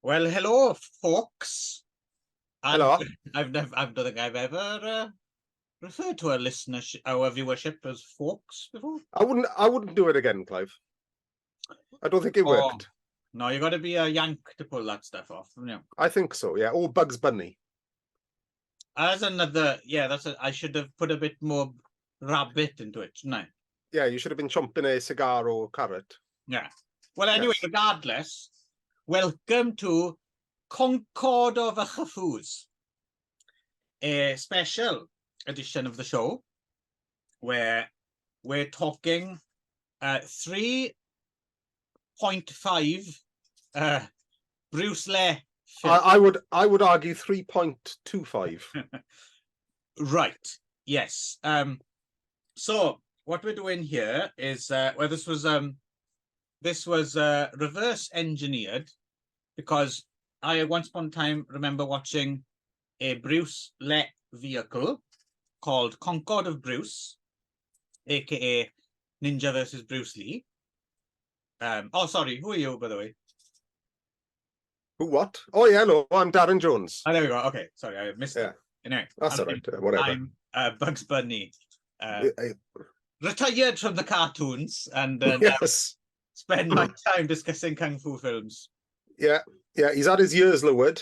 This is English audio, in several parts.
Well, hello, folks. And Hello. I don't think I've ever referred to our viewership as folks before. I wouldn't do it again, Clive. I don't think it worked. No, you got to be a Yank to pull that stuff off. I think so, yeah. Or Bugs Bunny. As another, I should have put a bit more rabbit into it, shouldn't I? Yeah, you should have been chomping a cigar or carrot. Yeah. Well, anyway, regardless, welcome to Concord of Ychyfus, a special edition of the show where we're talking 3.5 Bruce Lee films. I would argue 3.25. Right. Yes. So what we're doing here is this was reverse engineered, because I once upon a time remember watching a Bruce Lee vehicle called Concord of Bruce, aka Ninja versus Bruce Lee. Sorry, who are you, by the way? Who, what? Oh, yeah, hello, I'm Darren Jones. Oh, there we go. Okay, sorry, I missed it. Anyway, that's all right, whatever. I'm Bugs Bunny, retired from the cartoons, and yes, spend my time discussing kung fu films. Yeah, he's had his years lowered.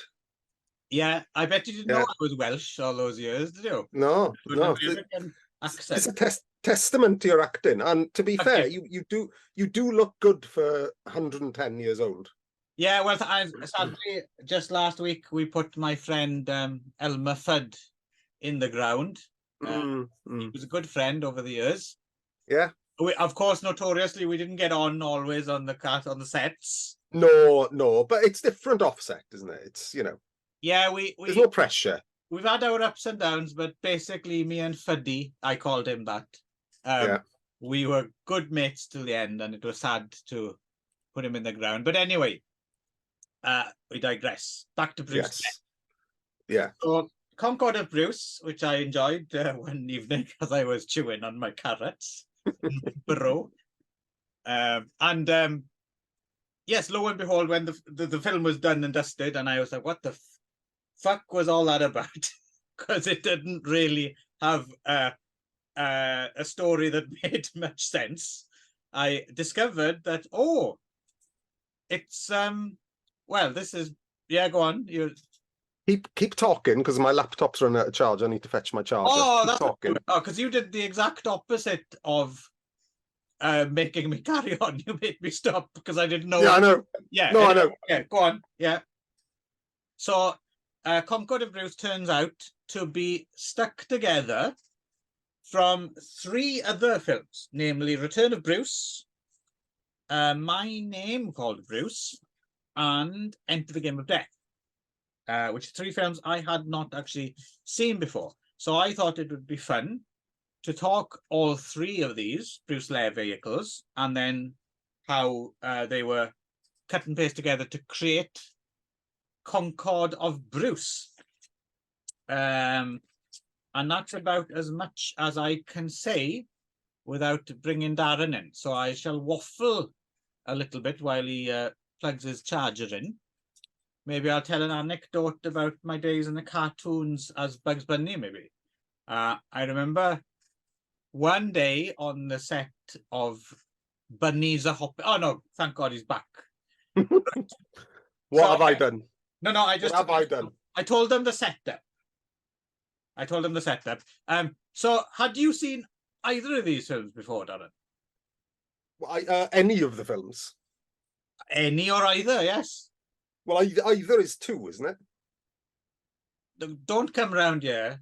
Yeah, I bet you didn't know I was Welsh all those years, did you? No. It's a testament to your acting, and to be fair, you do look good for 110 years old. Yeah, well, sadly, just last week we put my friend Elmer Fudd in the ground. He was a good friend over the years. Yeah. Of course, notoriously, we didn't get on always on the sets. No, but it's different offset, isn't it? It's, Yeah, there's no pressure. We've had our ups and downs, but basically, me and Fuddy, I called him that. We were good mates till the end, and it was sad to put him in the ground. But anyway, we digress. Back to Bruce. Yeah. So, Concord of Bruce, which I enjoyed one evening as I was chewing on my carrots in the burrow. Yes, lo and behold, when the film was done and dusted, and I was like, what the fuck was all that about? Because it didn't really have a story that made much sense. I discovered that, it's well, this is, go on. Keep talking, because my laptop's running out of charge. I need to fetch my charger. Keep talking. Because you did the exact opposite of making me carry on. You made me stop because I didn't know. Yeah, I know. Yeah. No, anyway, I know. Yeah, go on. Yeah. So Concord of Bruce turns out to be stuck together from 3 other films, namely Return of Bruce, My Name Called Bruce, and Enter the Game of Death, which are 3 films I had not actually seen before. So I thought it would be fun to talk all 3 of these Bruce Lee vehicles, and then how they were cut and paste together to create Concord of Bruce. And that's about as much as I can say without bringing Darren in. So I shall waffle a little bit while he plugs his charger in. Maybe I'll tell an anecdote about my days in the cartoons as Bugs Bunny, maybe. I remember one day on the set of Bunny's a Hop. Oh, no, thank God he's back. What have I done? No, what have I done? I told them the setup. So had you seen either of these films before, Darren? Well, any of the films? Any or either, yes. Well, either is 2, isn't it? Don't come round here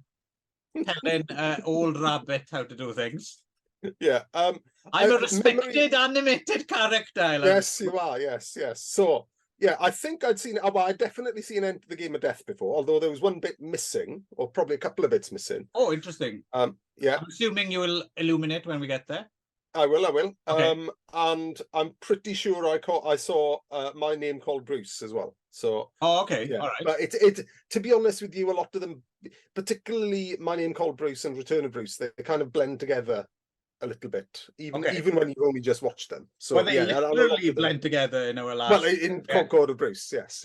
telling old rabbit how to do things. Yeah. I'm a respected animated character. Yes, you are. Yes. So, yeah, I think I'd seen. Well, I'd definitely seen Enter the Game of Death before, although there was one bit missing, or probably a couple of bits missing. Oh, interesting. Yeah. I'm assuming you will illuminate when we get there. I will. Okay. And I'm pretty sure I saw My Name Called Bruce as well. So. Oh, okay. Yeah. All right. But it to be honest with you, a lot of them, particularly My Name Called Bruce and Return of Bruce, they kind of blend together a little bit, even when you've only just watched them. So they literally blend together in our last. Well, in Concord of Bruce, yes.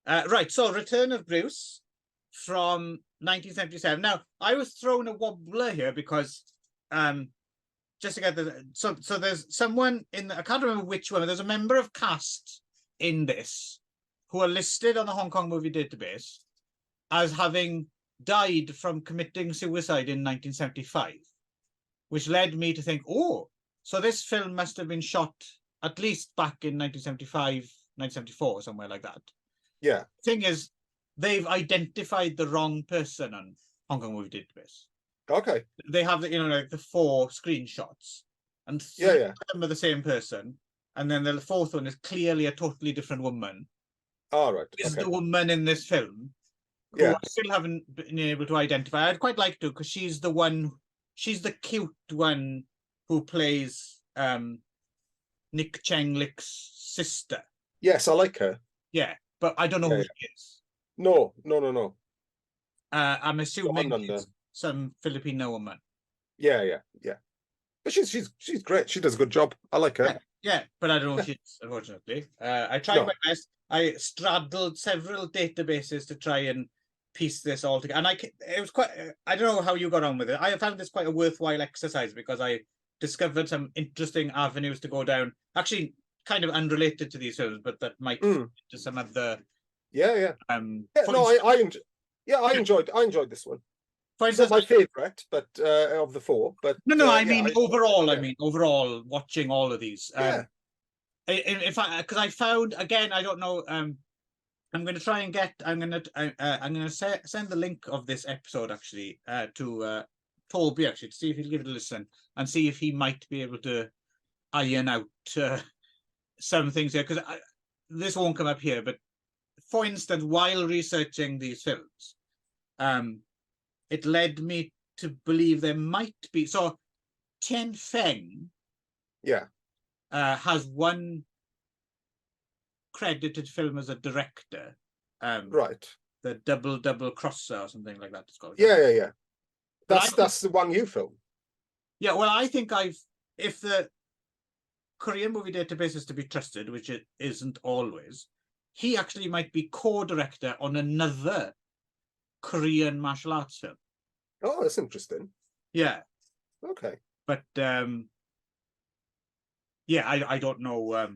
Right, so Return of Bruce from 1977. Now, I was thrown a wobbler here because just to get so there's someone in I can't remember which one, but there's a member of cast in this who are listed on the Hong Kong Movie Database as having died from committing suicide in 1975, which led me to think, oh, so this film must have been shot at least back in 1975, 1974, somewhere like that. Yeah. Thing is, they've identified the wrong person on Hong Kong Movie Database. Okay. They have the, like the 4 screenshots, and 3 of them are the same person, and then the 4th one is clearly a totally different woman. All right. Is the woman in this film? Who I still haven't been able to identify. I'd quite like to, because she's the cute one who plays Nick Cheng Lick's sister. Yes, I like her. Yeah, but I don't know who she is. No. I'm assuming she's some Filipino woman. Yeah. But she's great. She does a good job. I like her. Yeah, but I don't know who she is, unfortunately. I tried my best. I straddled several databases to try and piece this all together, and it was quite. I don't know how you got on with it. I found this quite a worthwhile exercise because I discovered some interesting avenues to go down. Actually, kind of unrelated to these films, but that might fit to some of the. Yeah. I enjoyed this one. For instance, it's not my favorite, but of the 4. But no, I mean overall. I mean overall, watching all of these. In fact, because I found again, I don't know. I'm going to try and get. I'm going to send the link of this episode actually to Toby actually to see if he'll give it a listen and see if he might be able to iron out some things here, because this won't come up here. But for instance, while researching these films, it led me to believe there might be. So Tien Feng, has one credited film as a director, right? The Double Crosser or something like that. It's called. Yeah. That's the one you filmed. Yeah, well, I think if the Korean Movie Database is to be trusted, which it isn't always, he actually might be co-director on another Korean martial arts film. Oh, that's interesting. Yeah. Okay. But I don't know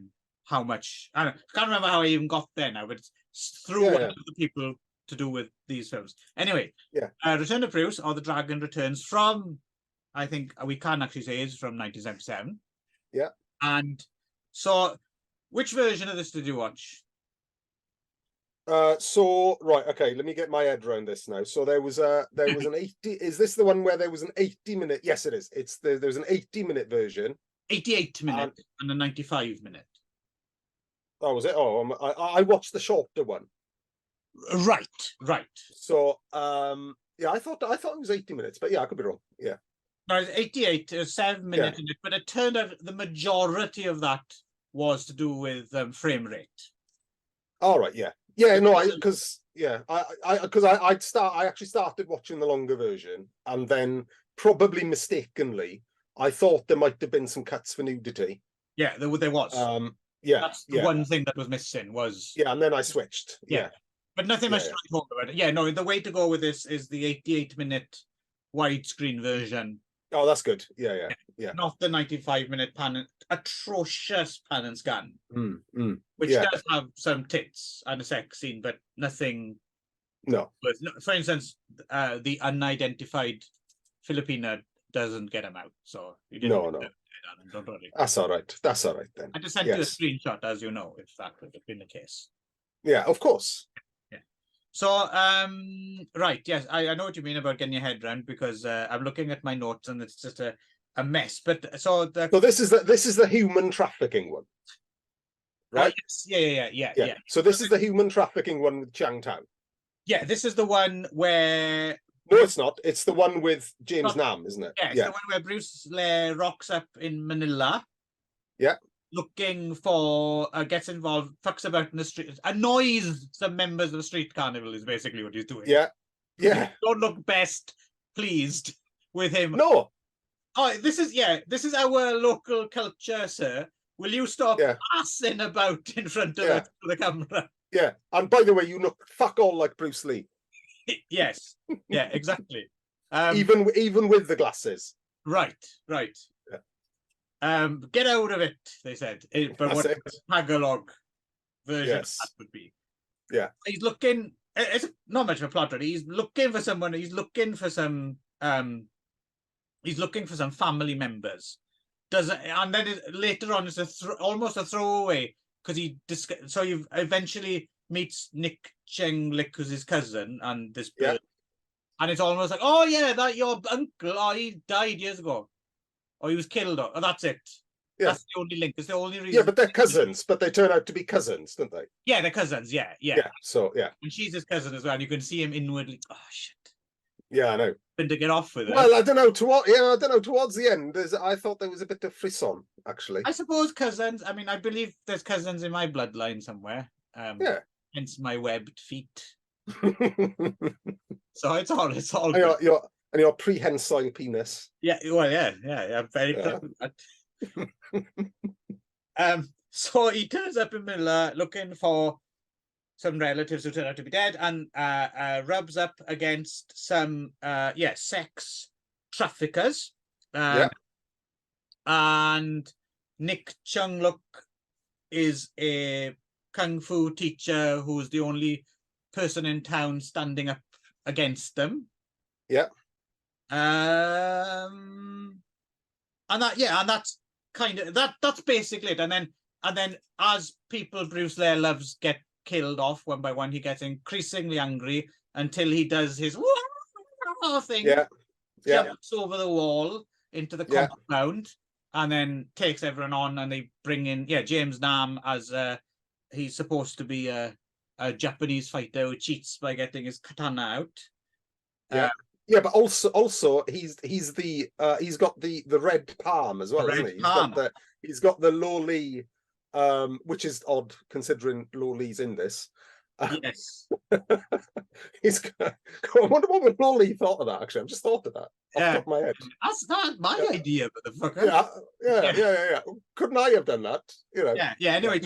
how much. I can't remember how I even got there now, but it's through one of the people to do with these films. Anyway, Return of Bruce, or The Dragon Returns, from, I think we can actually say, is from 1977. Yeah. And so, which version of this did you watch? Right, okay, let me get my head around this now. So there was an 80. Is this the one where there was an 80-minute? Yes, it is. There's an 80-minute version. 88-minute and a 95-minute. Oh, was it? Oh, I watched the shorter one. Right. So I thought it was 80 minutes, but I could be wrong. Yeah. No, it's 88, 7 minutes in it, but it turned out the majority of that was to do with frame rate. All right, yeah. No, I actually started watching the longer version, and then probably mistakenly I thought there might have been some cuts for nudity. Yeah, there was. That's the one thing that was missing was. Yeah, and then I switched. Yeah. But nothing much to talk about it. Yeah, no, the way to go with this is the 88-minute widescreen version. Oh, that's good. Yeah. Not the 95-minute atrocious pan and scan, which does have some tits and a sex scene, but nothing. No. For instance, the unidentified Filipina doesn't get them out, so you didn't. No. Don't worry. That's all right. Then. I just sent you a screenshot, as you know, if that would have been the case. Yeah, of course. So, right, yes, I know what you mean about getting your head around, because I'm looking at my notes and it's just a mess. But so this is the human trafficking one, right? Yes. Yeah. So this is the human trafficking one with Chang Tao. Yeah, this is the one where. No, it's not. It's the one with James Nam, isn't it? Yeah, it's the one where Bruce Lee rocks up in Manila. Yeah. Looking for, gets involved, fucks about in the street, annoys some members of the street carnival is basically what he's doing. Yeah. Don't look best pleased with him. No. Oh, this is our local culture, sir. Will you stop assing about in front of the camera? Yeah, and by the way, you look fuck all like Bruce Lee. Yes, yeah, exactly. Even with the glasses. Right. Yeah. Get out of it, they said. But what it. the Tagalog version of Yes. that would be. Yeah. He's looking. It's not much of a plot, really. He's looking for someone. He's looking for some. He's looking for some family members. And then later on, it's almost a throwaway because so you eventually meets Nick Cheng Lick, who's his cousin, and this bird. Yeah. And it's almost like, oh yeah, that your uncle. Oh, he died years ago, or he was killed. Or that's it. Yeah. That's the only link. It's the only reason. Yeah, but they're cousins. But they turn out to be cousins, don't they? Yeah, they're cousins. Yeah. So yeah, and she's his cousin as well. And you can see him inwardly. Oh shit. Yeah, I know. Been to get off with it. Well, I don't know. I don't know. Towards the end, I thought there was a bit of frisson, actually. I suppose cousins. I mean, I believe there's cousins in my bloodline somewhere. Yeah. Hence my webbed feet. So it's all. Your prehensile penis. Yeah. Well, yeah. Very proud of that. So he turns up in Miller looking for some relatives who turn out to be dead, and rubs up against some sex traffickers. And Nick Chung-luk is a kung fu teacher who's the only person in town standing up against them. Yeah. And that's kind of that's basically it. And then as people Bruce Lee loves get killed off one by one, he gets increasingly angry until he does his thing. Jumps over the wall into the compound and then takes everyone on, and they bring in James Nam as he's supposed to be a Japanese fighter who cheats by getting his katana out. But also he's got the red palm as well, isn't he? He's got the Lo Lee, which is odd considering Lo Lee's in this. Yes. I wonder what Lo Lee thought of that, actually. I've just thought of that off the top of my head. That's not my idea, motherfucker. Yeah. Couldn't I have done that? You know. Yeah. Anyway,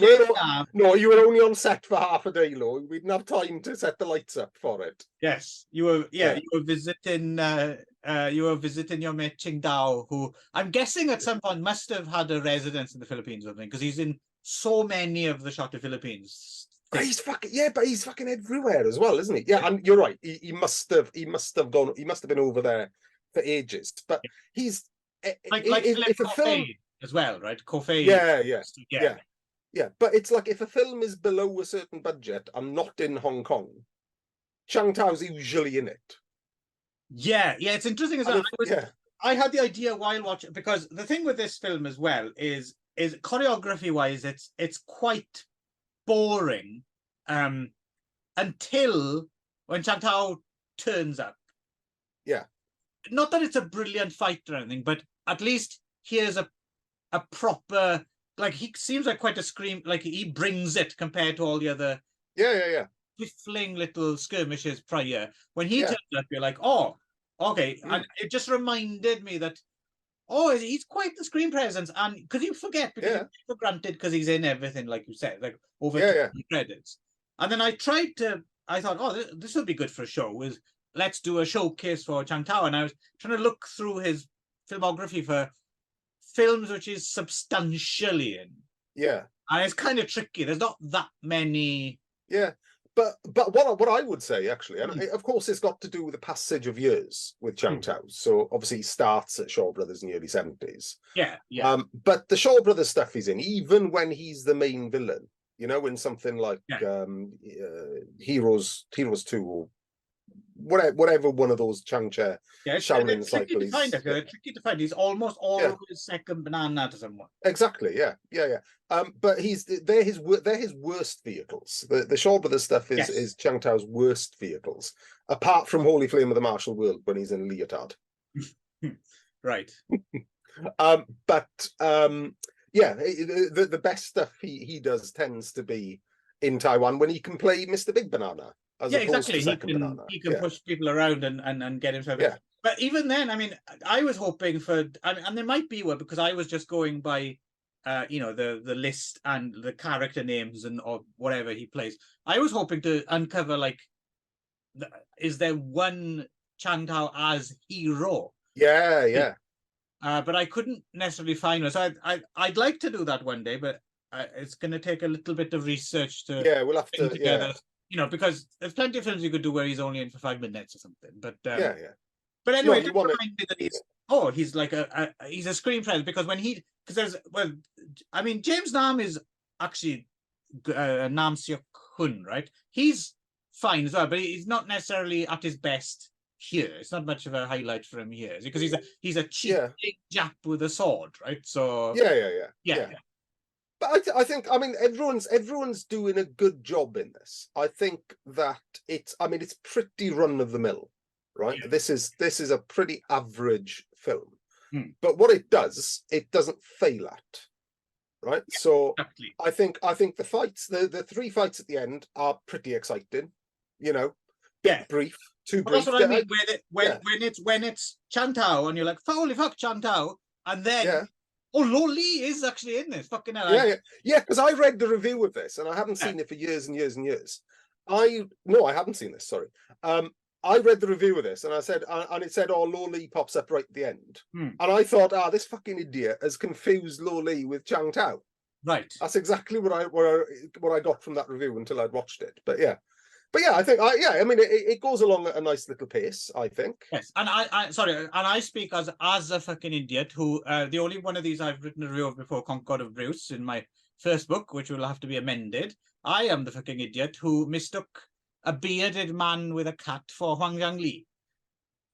no, you were only on set for half a day, Lo. We didn't have time to set the lights up for it. Yes, you were. You were visiting. You were visiting your mate Ching Dao, who I'm guessing at some point must have had a residence in the Philippines or something, because he's in so many of the shot of Philippines. He's fucking everywhere as well, isn't he? Yeah, and you're right. He must have been over there for ages. But he's like if a film as well, right? Coffee. Yeah. But it's like if a film is below a certain budget and not in Hong Kong, Chang Tao's usually in it. Yeah. It's interesting as well. I had the idea while watching, because the thing with this film as well is choreography wise, it's quite boring until when Chang Tao turns up. Yeah. Not that it's a brilliant fight or anything, but at least here's a proper, like, he seems like quite a scream, like he brings it compared to all the other piffling little skirmishes prior. When he turns up, you're like, oh, okay. And it just reminded me that he's quite the screen presence, and because you forget, because you take for granted because he's in everything, like you said, like over 20 credits. And then I thought, this would be good for a show. Let's do a showcase for Chang Tao, and I was trying to look through his filmography for films which is substantially in. Yeah, and it's kind of tricky. There's not that many. Yeah. But what I would say, actually, and of course it's got to do with the passage of years with Chang Tao. So obviously he starts at Shaw Brothers in the early 70s. Yeah. But the Shaw Brothers stuff he's in, even when he's the main villain, you know, in something like Heroes 2 or whatever one of those Chang Che Shaolin cycles. Tricky to find. He's almost always second banana to someone. Exactly. Yeah. But they're his worst vehicles. The Shaw Brothers stuff is Chang Tao's worst vehicles, apart from Holy Flame of the Martial World when he's in leotard. Right. The best stuff he does tends to be in Taiwan when he can play Mr. Big Banana. Exactly. He can push people around and get himself. Yeah. But even then, I mean, I was hoping for, and there might be one, because I was just going by you know, the list and the character names and or whatever he plays. I was hoping to uncover like, is there one Chang Tao as hero? Yeah. But I couldn't necessarily find one. So I'd like to do that one day, but it's going to take a little bit of research to we'll have to together. You know, because there's plenty of films you could do where he's only in for 5 minutes or something. But yeah. But anyway, you want remind me that he's like he's a screen presence, because when I mean, James Nam is actually Nam Seok Hun, right? He's fine as well, but he's not necessarily at his best here. It's not much of a highlight for him here, because he's a cheap Jap with a sword, right? So yeah. But I think, I mean, everyone's doing a good job in this. I think that it's pretty run of the mill, right? Yeah. This is a pretty average film, but what it doesn't fail at, right? Yeah, so exactly. I think the fights, the 3 fights at the end are pretty exciting, you know. Brief, too brief. That's what I mean. When it's Chan Tao and you're like, holy fuck, Chan Tao, and then Lo Li is actually in this. Fucking hell. Yeah. Because I read the review of this and I haven't seen it for years and years and years. I haven't seen this. Sorry. I read the review of this and I said, and it said, "Oh, Lo Li pops up right at the end," and I thought, this fucking idiot has confused Lo Li with Chang Tao. Right. That's exactly what I got from that review until I'd watched it. But yeah, I think I mean, it goes along at a nice little pace, I think. Yes, and I speak as a fucking idiot who the only one of these I've written a review of before, Concord of Bruce, in my first book, which will have to be amended. I am the fucking idiot who mistook a bearded man with a cat for Huang Zhangli.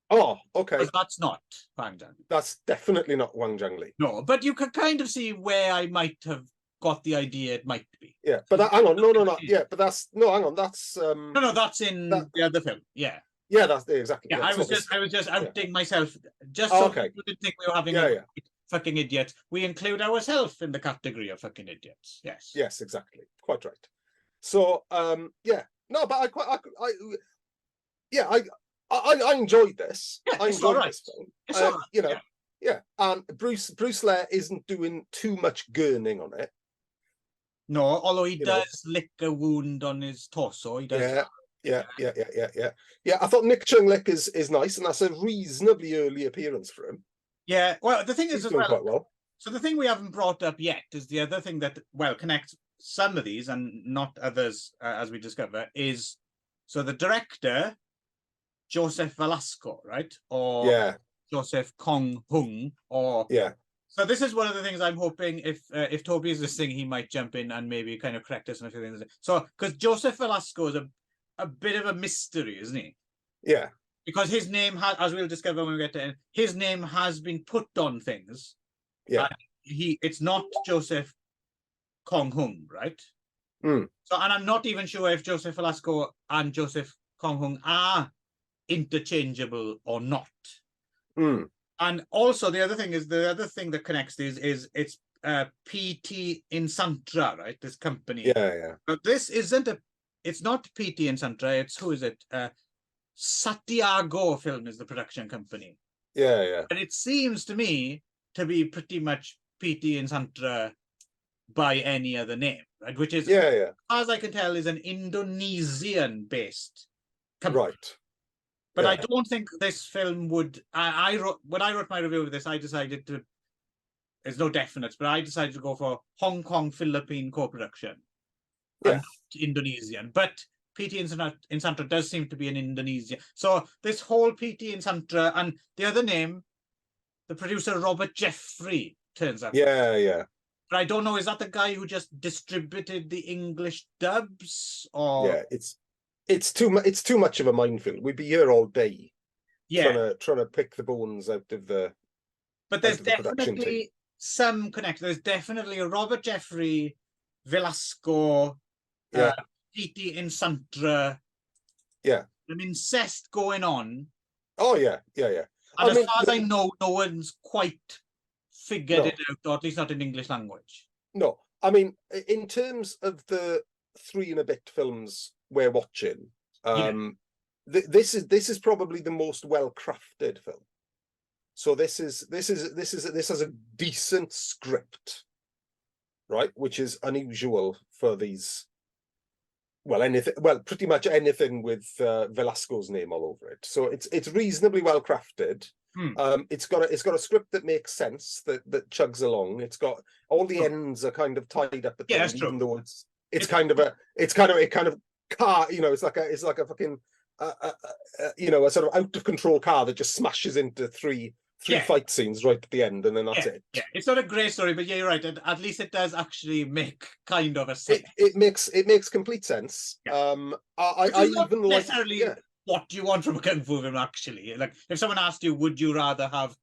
Oh, okay. Because that's not Huang Zhangli. That's definitely not Huang Zhangli. No, but you can kind of see where I might have got the idea it might be. Yeah, but hang on, no. Yeah, but that's hang on, that's no, that's in the other film. Yeah. Yeah, that's exactly. Yeah, I was just outing myself, just so people didn't think we were having a fucking idiot. We include ourselves in the category of fucking idiots. Yes. Yes, exactly. Quite right. So no, but I enjoyed this. Yeah, I enjoyed this film. It's all right. You know, and Bruce Lee isn't doing too much gurning on it. No, although he does lick a wound on his torso. He does. Yeah. I thought Nick Chung Lick is nice, and that's a reasonably early appearance for him. Yeah. Well, the thing is, he's doing quite well. So the thing we haven't brought up yet is the other thing that connects some of these and not others, as we discover, is so the director, Joseph Velasco, right? Or Joseph Kong Hung, or So this is one of the things I'm hoping, if Toby is listening, he might jump in and maybe kind of correct us on a few things. So because Joseph Velasco is a bit of a mystery, isn't he? Yeah. Because his name has, as we'll discover when we get to it, his name has been put on things. Yeah. It's not Joseph Kong Hung, right? So, and I'm not even sure if Joseph Velasco and Joseph Kong Hung are interchangeable or not. And also the other thing that connects these is it's PT Insantra, right? This company. Yeah. But this it's not PT Insantra, it's who is it? Santiago Film is the production company. Yeah. But it seems to me to be pretty much PT Insantra by any other name, right? Which is, as far as I can tell, is an Indonesian-based company. Right. But I don't think this film would. When I wrote my review of this, I decided to. There's no definites, but I decided to go for Hong Kong Philippine co-production, and Indonesian. But PT Insantra does seem to be an Indonesian. So this whole PT Insantra and the other name, the producer Robert Jeffrey, turns out. Yeah. But I don't know. Is that the guy who just distributed the English dubs, or It's too much of a minefield. We'd be here all day, trying to pick the bones out of the. But there's definitely some connection. There's definitely a Robert Jeffrey, Velasco, PT Insantra. Yeah. Some incest going on. Oh yeah. And as far as I know, no one's quite figured it out, or at least not in English language. No, I mean, in terms of the 3 and a bit films we're watching, this is probably the most well crafted film. So this has a decent script. right? Which is unusual for these. Pretty much anything with Velasco's name all over it. So it's reasonably well crafted. It's got a script that makes sense, that chugs along. It's got all the ends are kind of tied up at the end, even though it's kind of a car. It's like a fucking a sort of out of control car that just smashes into three fight scenes right at the end, and then that's it. Yeah, it's not a great story, but yeah, you're right. At least it does actually make kind of a sense. It makes complete sense. Yeah. I even like what do you want from a kung fu film, actually. Like, if someone asked you, would you rather have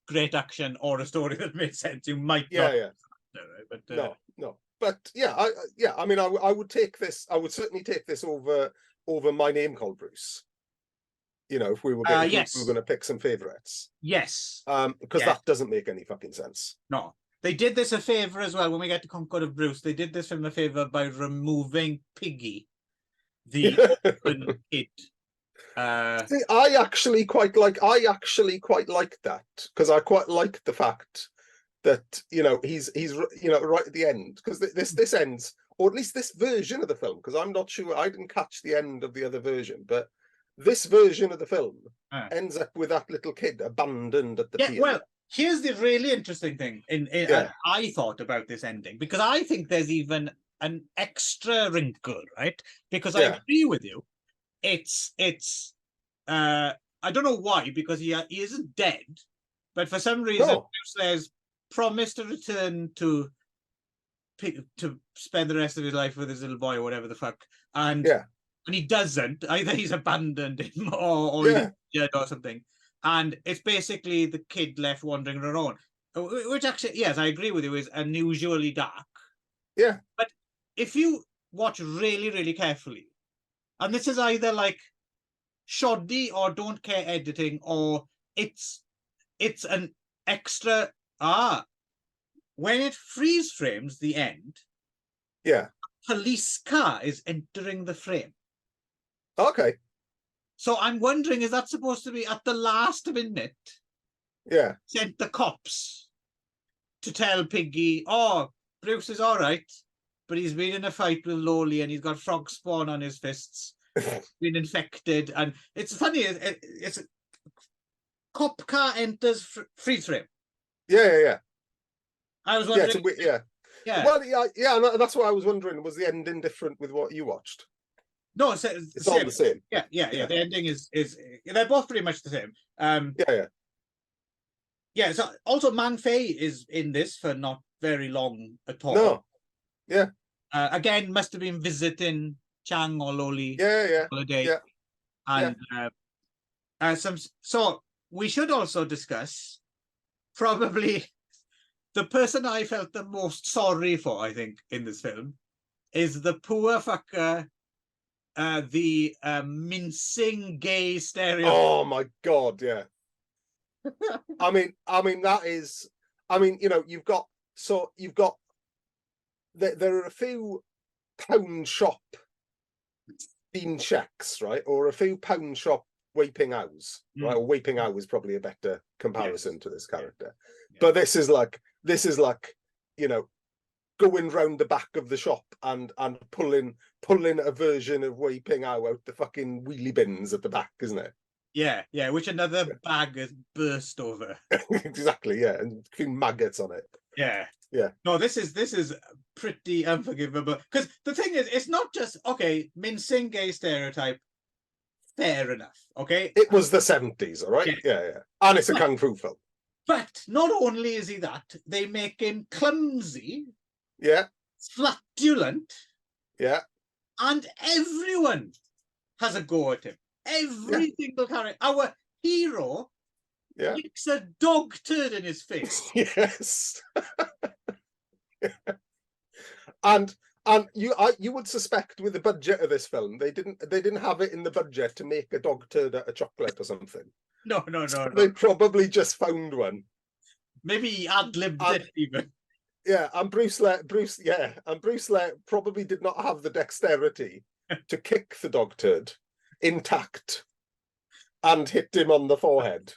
great action or a story that makes sense, you might not. But no. But I mean, I would take this. I would certainly take this over My Name Called Bruce. If we were going to pick some favorites. Yes. Because that doesn't make any fucking sense. No. They did this a favor as well when we get to Concord of Bruce. They did this film a favor by removing Piggy, the open kid. See, I actually quite like that, because I quite like the fact that he's right at the end, because this ends, or at least this version of the film, because I'm not sure, I didn't catch the end of the other version, but this version of the film ends up with that little kid abandoned at the pier. Well, here's the really interesting thing I thought about this ending, because I think there's even an extra wrinkle, right? Because I agree with you. It's I don't know why, because he isn't dead, but for some reason Bruce says promise to return to spend the rest of his life with his little boy or whatever the fuck, and he doesn't. Either he's abandoned him or he's dead or something, and it's basically the kid left wandering on her own, which actually, yes, I agree with you, is unusually dark. But if you watch really, really carefully, and this is either like shoddy or don't care editing, or it's an extra when it freeze frames the end, a police car is entering the frame. Okay. So I'm wondering, is that supposed to be at the last minute? Sent the cops to tell Piggy, Bruce is all right, but he's been in a fight with Loli and he's got frog spawn on his fists. Been infected, and it's funny. It's a cop car enters freeze frame. I was wondering. Well, that's what I was wondering. Was the ending different with what you watched? No, it's all the same. Yeah. The ending is they're both pretty much the same. So also Man Fei is in this for not very long at all. No. Again, must have been visiting Chang or Loli holiday. And so we should also discuss probably the person I felt the most sorry for, I think, in this film is the poor fucker, the mincing gay stereotype. Oh my god, yeah. I mean that is, you've got there are a few pound shop bean shacks, right, or a few pound shop Weeping Owls, right? Or Weeping Owl is probably a better comparison to this character. But this is like going round the back of the shop and pulling a version of Weeping Owl out the fucking wheelie bins at the back, isn't it? Yeah, which another bag has burst over. Exactly, and a few maggots on it. Yeah. No, this is pretty unforgivable, because the thing is, it's not just mincing gay stereotype. Fair enough. Okay, it was the 70s, all right. Yeah, and it's a kung fu film. But not only is he that, they make him clumsy. Flatulent. And everyone has a go at him. Every single character. Our hero kicks a dog turd in his face. Yes. And you would suspect with the budget of this film, they didn't have it in the budget to make a dog turd out of chocolate or something. No. They probably just found one. Maybe he ad-libbed it even. And Bruce Lee probably did not have the dexterity to kick the dog turd intact and hit him on the forehead.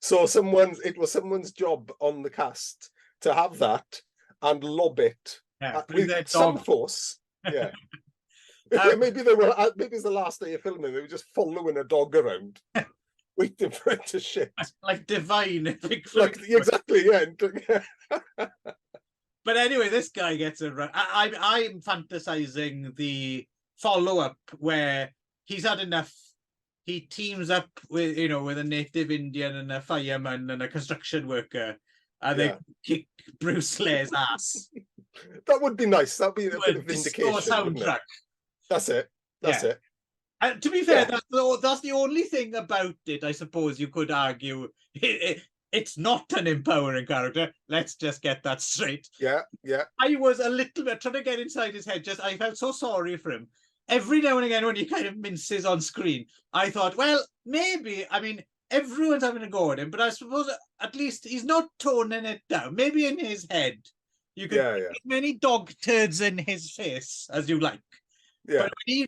So it was someone's job on the cast to have that and lob it bring their with some dog. force. Yeah. Maybe they were. Maybe it's the last day of filming. They were just following a dog around, waiting for it to shit. Like divine. Like exactly, yeah. But anyway, this guy gets it right. I'm fantasizing the follow-up where he's had enough. He teams up with with a native Indian and a fireman and a construction worker, and they kick Bruce Lee's ass. That would be nice. That'd be a bit of vindication. Soundtrack. That's it. That's it. And to be fair, that's the only thing about it, I suppose you could argue. It's not an empowering character. Let's just get that straight. Yeah. I was a little bit trying to get inside his head. I felt so sorry for him. Every now and again, when he kind of minces on screen, I thought, well, maybe, I mean, everyone's having a go at him, but I suppose at least he's not toning it down. Maybe in his head, you could put as many dog turds in his face as you like. Yeah. But when he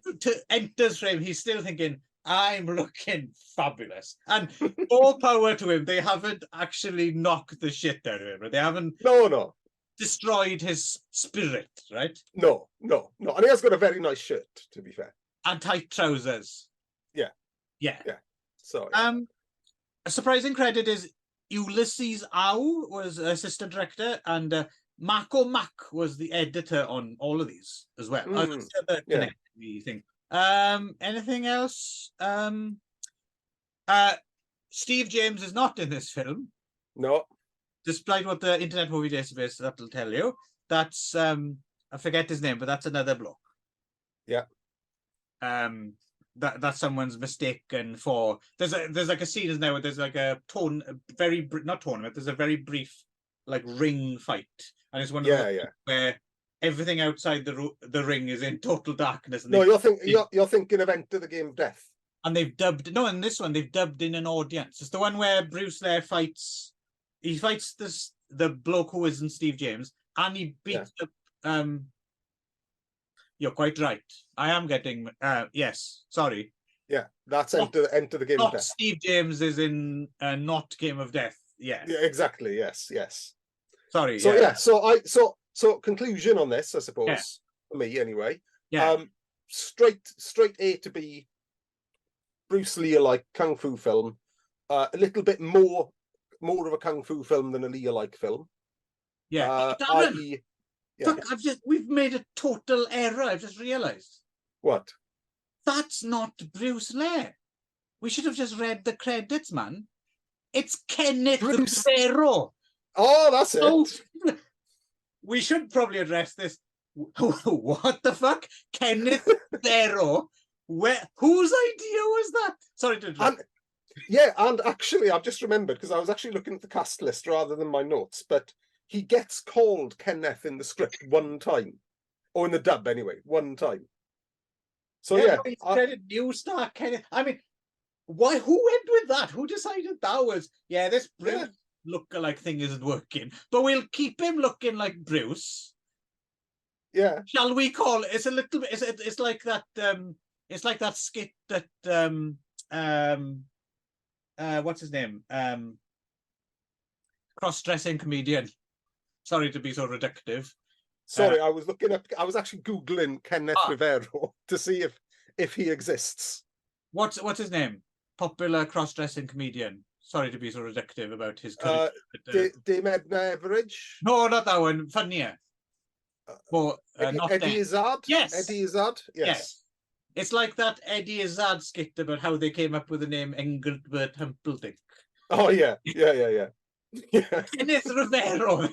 enters frame, he's still thinking, I'm looking fabulous. And all power to him, they haven't actually knocked the shit out of him. They haven't destroyed his spirit, right? No. And he has got a very nice shirt, to be fair. And tight trousers. Yeah. So a surprising credit is Ulysses Au was assistant director, and Marco Mack was the editor on all of these as well. That's the other connecting thing. Anything else? Steve James is not in this film. No. Despite what the Internet Movie Database that'll tell you. That's I forget his name, but that's another bloke. Yeah. That's someone's mistaken for. There's like a scene isn't there where there's like a not tournament. There's a very brief like ring fight, and it's one of those where everything outside the ring is in total darkness. And you're thinking of Enter the Game of Death. And they've dubbed in this one. They've dubbed in an audience. It's the one where Bruce Lee fights. He fights the bloke who isn't Steve James, and he beats up. You're quite right. I am getting. Yes, sorry. Yeah, that's Enter the Game of Death. Steve James is in not Game of Death. Yeah. Yeah, exactly. Yes. Sorry. So So conclusion on this, I suppose, for me anyway. Yeah. Straight A to B, Bruce Lee-like kung fu film. A little bit more of a kung fu film than a Lee-like film. Yeah. Fuck, we've made a total error. I've just realised. What? That's not Bruce Lee. We should have just read the credits, man. It's Kenneth Lucero. Oh, that's it. We should probably address this. What the fuck? Kenneth Lucero. Whose idea was that? Sorry to interrupt. And actually, I've just remembered because I was actually looking at the cast list rather than my notes, but he gets called Kenneth in the script one time, or in the dub anyway, one time. So he's credited new star Kenneth. I mean, why? Who went with that? Who decided that was? This Bruce look-alike thing isn't working, but we'll keep him looking like Bruce. Yeah. Shall we call it? It's a little bit. It's like that. It's like that skit that. What's his name? Cross-dressing comedian. Sorry to be so reductive. Sorry, I was actually Googling Kenneth Rivero to see if he exists. What's his name? Popular cross-dressing comedian. Sorry to be so reductive about his career. Dame Edna Everage? No, not that one. Funnier. Eddie Izzard? Yes. Eddie Izzard? Yes. It's like that Eddie Izzard skit about how they came up with the name Engelbert Humperdinck. Oh, yeah. Kenneth Rivero.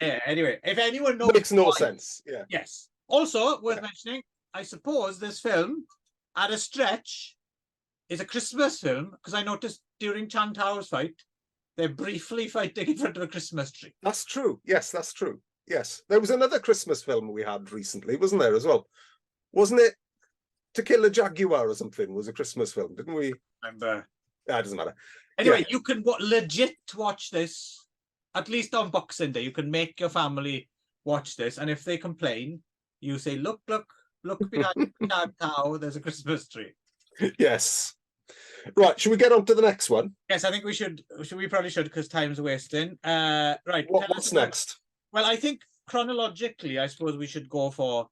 Anyway, if anyone knows... Makes no sense. Yeah. Yes. Also, worth mentioning, I suppose this film, at a stretch, is a Christmas film, because I noticed during Chan Tao's fight, they're briefly fighting in front of a Christmas tree. That's true. Yes, that's true. Yes. There was another Christmas film we had recently, wasn't there, as well? Wasn't it To Kill a Jaguar or something was a Christmas film, didn't we? Remember. It doesn't matter. Anyway, you can legit watch this, at least on Boxing Day. You can make your family watch this, and if they complain, you say, look behind Chan Tao, there's a Christmas tree. Yes. Right, should we get on to the next one? Yes, I think we should. We probably should, because time's wasting. Right. What's next? Well, I think chronologically, I suppose we should go for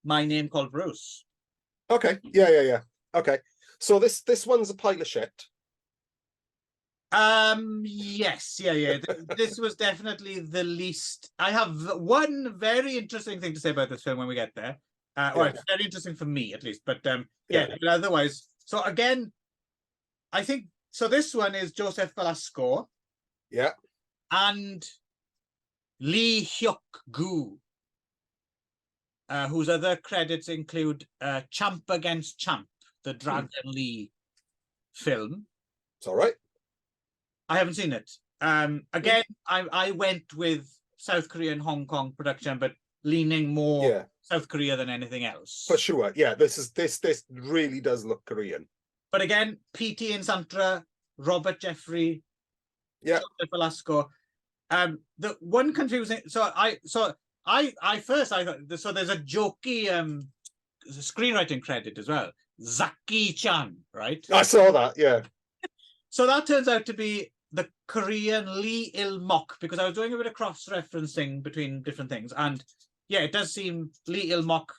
My Name Called Bruce. Okay. Yeah. Okay. So this one's a pile of shit. Yes, yeah. This was definitely the least. I have one very interesting thing to say about this film when we get there. Or it's very interesting for me at least, but but otherwise. So again, I think so. This one is Joseph Velasco. Yeah. And Lee Hyuk-gu, whose other credits include Champ Against Champ, the Dragon Lee film. It's all right. I haven't seen it. Again, I went with South Korean Hong Kong production, but leaning more South Korea than anything else. For sure. Yeah, this really does look Korean. But again, P.T. Insantra, Robert Jeffrey, Joseph Velasco. The one confusing. So I thought so. There's a jokey screenwriting credit as well. Zaki Chan, right? I saw that. Yeah. So that turns out to be the Korean Lee Il-mok, because I was doing a bit of cross-referencing between different things, and yeah, it does seem Lee Il-mok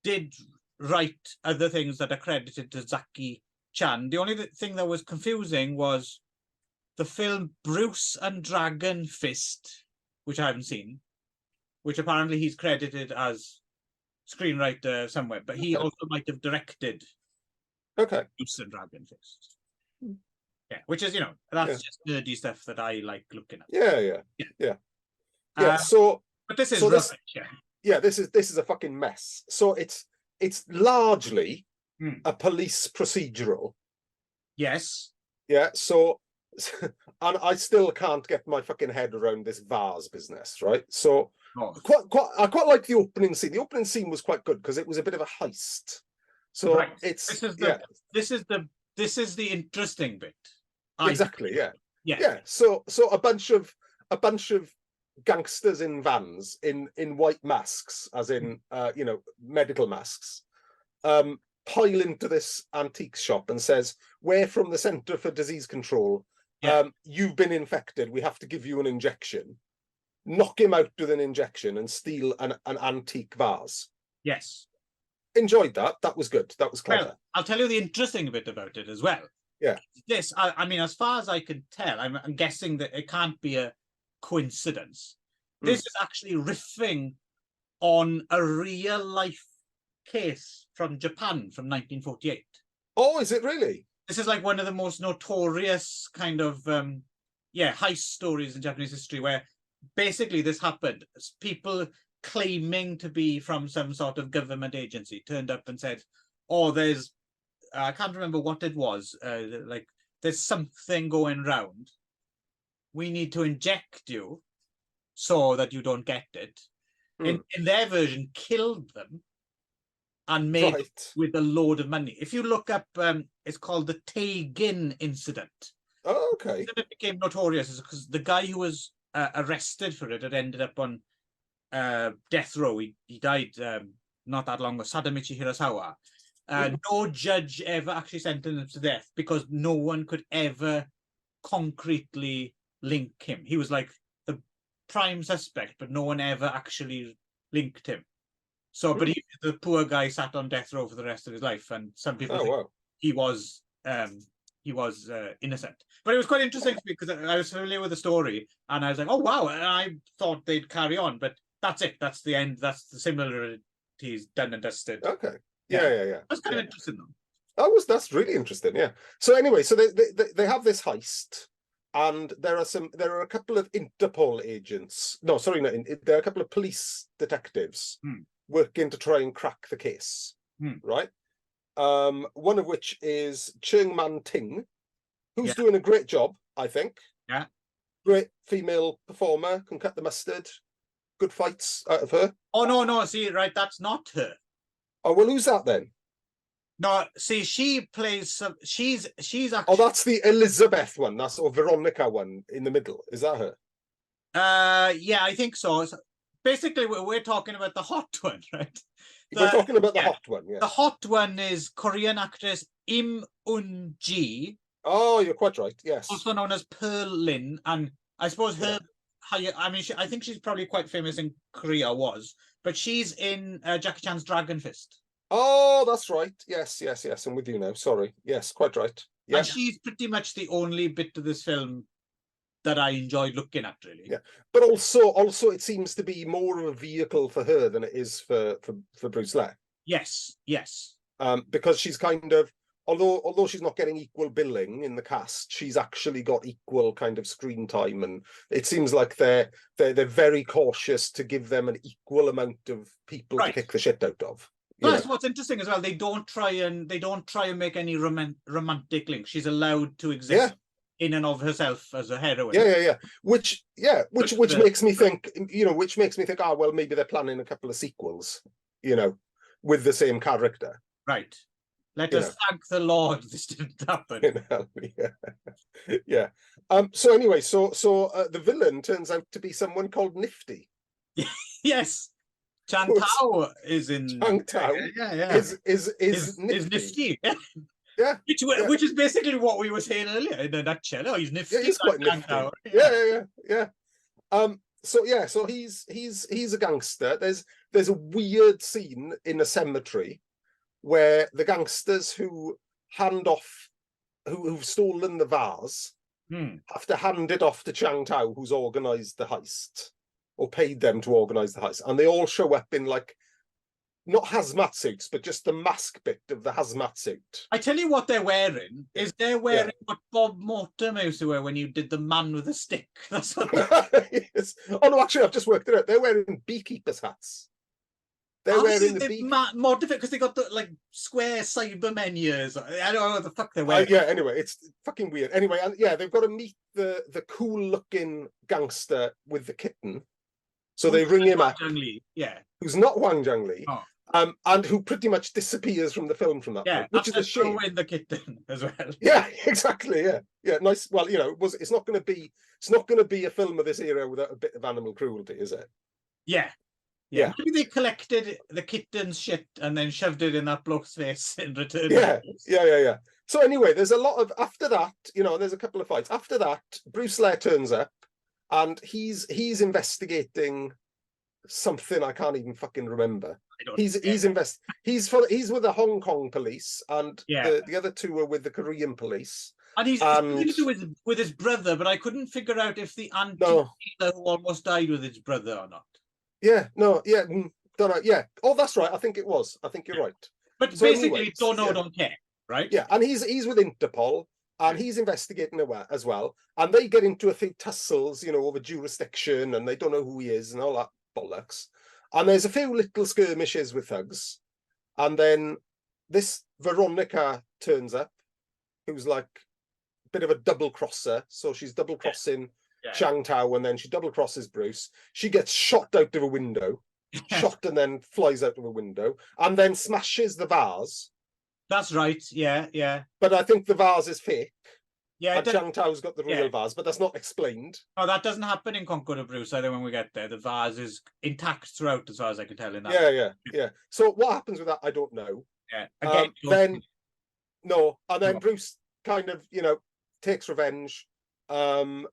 did write other things that are credited to Zaki Chan. The only thing that was confusing was the film Bruce and Dragon Fist, which I haven't seen, which apparently he's credited as screenwriter somewhere, but he also might have directed Bruce and Dragon Fist. Yeah, which is, that's just nerdy stuff that I like looking at. Yeah. So, but this is rubbish. This is a fucking mess. So it's largely a police procedural. Yes. Yeah. So, and I still can't get my fucking head around this vase business, right? So, I quite like the opening scene. The opening scene was quite good because it was a bit of a heist. So this is the interesting bit. Exactly. Yeah. So a bunch of gangsters in vans in white masks, as in medical masks, pile into this antique shop and says, "We're from the Centre for Disease Control. You've been infected. We have to give you an injection." Knock him out with an injection and steal an antique vase. Yes. Enjoyed that. That was good. That was clever. Well, I'll tell you the interesting bit about it as well. Yeah. This, I mean, as far as I can tell, I'm guessing that it can't be a coincidence. This is actually riffing on a real life case from Japan from 1948. Oh, is it really? This is like one of the most notorious kind of heist stories in Japanese history, where basically this happened. People claiming to be from some sort of government agency turned up and said, "Oh, there's I can't remember what it was. Like there's something going round. We need to inject you so that you don't get it." In their version, killed them and made it with a load of money. If you look up, it's called the Taegin incident. Oh, okay. It became notorious because the guy who was arrested for it had ended up on death row. He died not that long ago. Sadamichi Hirasawa. No judge ever actually sentenced him to death because no one could ever concretely link him. He was like the prime suspect, but no one ever actually linked him. So, but the poor guy sat on death row for the rest of his life, and some people think he was innocent. But it was quite interesting because I was familiar with the story, and I was like, "Oh wow!" And I thought they'd carry on, but that's it. That's the end. That's the similarities done and dusted. Okay. Yeah. That's kind of interesting, though. That's really interesting. Yeah. So anyway, so they have this heist, and there are a couple of Interpol agents. No, sorry, there are a couple of police detectives working to try and crack the case. Right. One of which is Chung Man Ting, who's doing a great job, I think. Yeah. Great female performer, can cut the mustard. Good fights out of her. Oh no! See, right, that's not her. Oh well, who's that then? No, see, she plays some. She's actually. Oh, that's the Elizabeth one. That's or Veronica one in the middle. Is that her? Yeah, I think so. Basically, we're talking about the hot one, right? We're talking about the hot one. Yeah. The hot one is Korean actress Im Eun-ji. Oh, you're quite right. Yes. Also known as Pearl Lin, and I suppose her I mean, I think she's probably quite famous in Korea, but she's in Jackie Chan's Dragon Fist. Oh, that's right. Yes. I'm with you now. Sorry. Yes, quite right. Yeah. And she's pretty much the only bit of this film that I enjoyed looking at, really. Yeah, but also it seems to be more of a vehicle for her than it is for Bruce Lee. Yes. Because she's kind of, although she's not getting equal billing in the cast, she's actually got equal kind of screen time, and it seems like they're very cautious to give them an equal amount of people to kick the shit out of. Plus, what's interesting as well, they don't try and make any romantic link. She's allowed to exist in and of herself as a heroine. Yeah. Which makes me think, ah, well, maybe they're planning a couple of sequels, with the same character. Right. Let us thank the Lord this didn't happen. Yeah. So anyway, so the villain turns out to be someone called Nifty. Yes. Chang Tao is in. Chang Tao. Yeah. Is Nifty. Yeah. Which is basically what we were saying earlier in a nutshell. Oh, he's nifty. Yeah, he's quite nifty. Yeah. So he's a gangster. There's a weird scene in a cemetery where the gangsters who've stolen the vase have to hand it off to Chang Tao, who's organised the heist, or paid them to organise the heist, and they all show up in like, not hazmat suits, but just the mask bit of the hazmat suit. I tell you what they're wearing is what Bob Mortimer used to wear when you did The Man with a Stick. That's what yes. Oh no, actually, I've just worked it out. They're wearing beekeepers' hats. They're wearing the modified because they got the like square Cybermen ears. I don't know what the fuck they're wearing. Anyway, it's fucking weird. Anyway, and they've got to meet the cool looking gangster with the kitten. So they ring him up. Who's not Wang Zhangli. Oh. And who pretty much disappears from the film from that point, which is a shame. In the kitten as well. Yeah, exactly. Yeah. Nice. Well, it's not going to be a film of this era without a bit of animal cruelty, is it? Yeah. Maybe they collected the kitten's shit and then shoved it in that bloke's face in return. Yeah. So anyway, there's a lot of, after that, there's a couple of fights. After that, Bruce Lee turns up and he's investigating something I can't even fucking remember. He's with the Hong Kong police, and the other two are with the Korean police. And he's with his brother, but I couldn't figure out if the auntie who almost died with his brother or not. Don't know. Yeah. Oh, that's right. I think it was. I think you're right. But so basically, anyway, don't care, right? Yeah, and he's with Interpol, and he's investigating as well. And they get into a few tussles, over jurisdiction, and they don't know who he is and all that bollocks. And there's a few little skirmishes with thugs. And then this Veronica turns up, who's like a bit of a double crosser. So she's double crossing Chang Tao, and then she double crosses Bruce. She gets shot out of a window, shot and then flies out of a window, and then smashes the vase. That's right. Yeah. But I think the vase is fake. Yeah, Chang Tao's got the real vase, but that's not explained. Oh, that doesn't happen in Concord of Bruce either. When we get there, the vase is intact throughout, as far as I can tell. In that, yeah. So what happens with that, I don't know. Yeah. Again, then Bruce kind of, takes revenge. The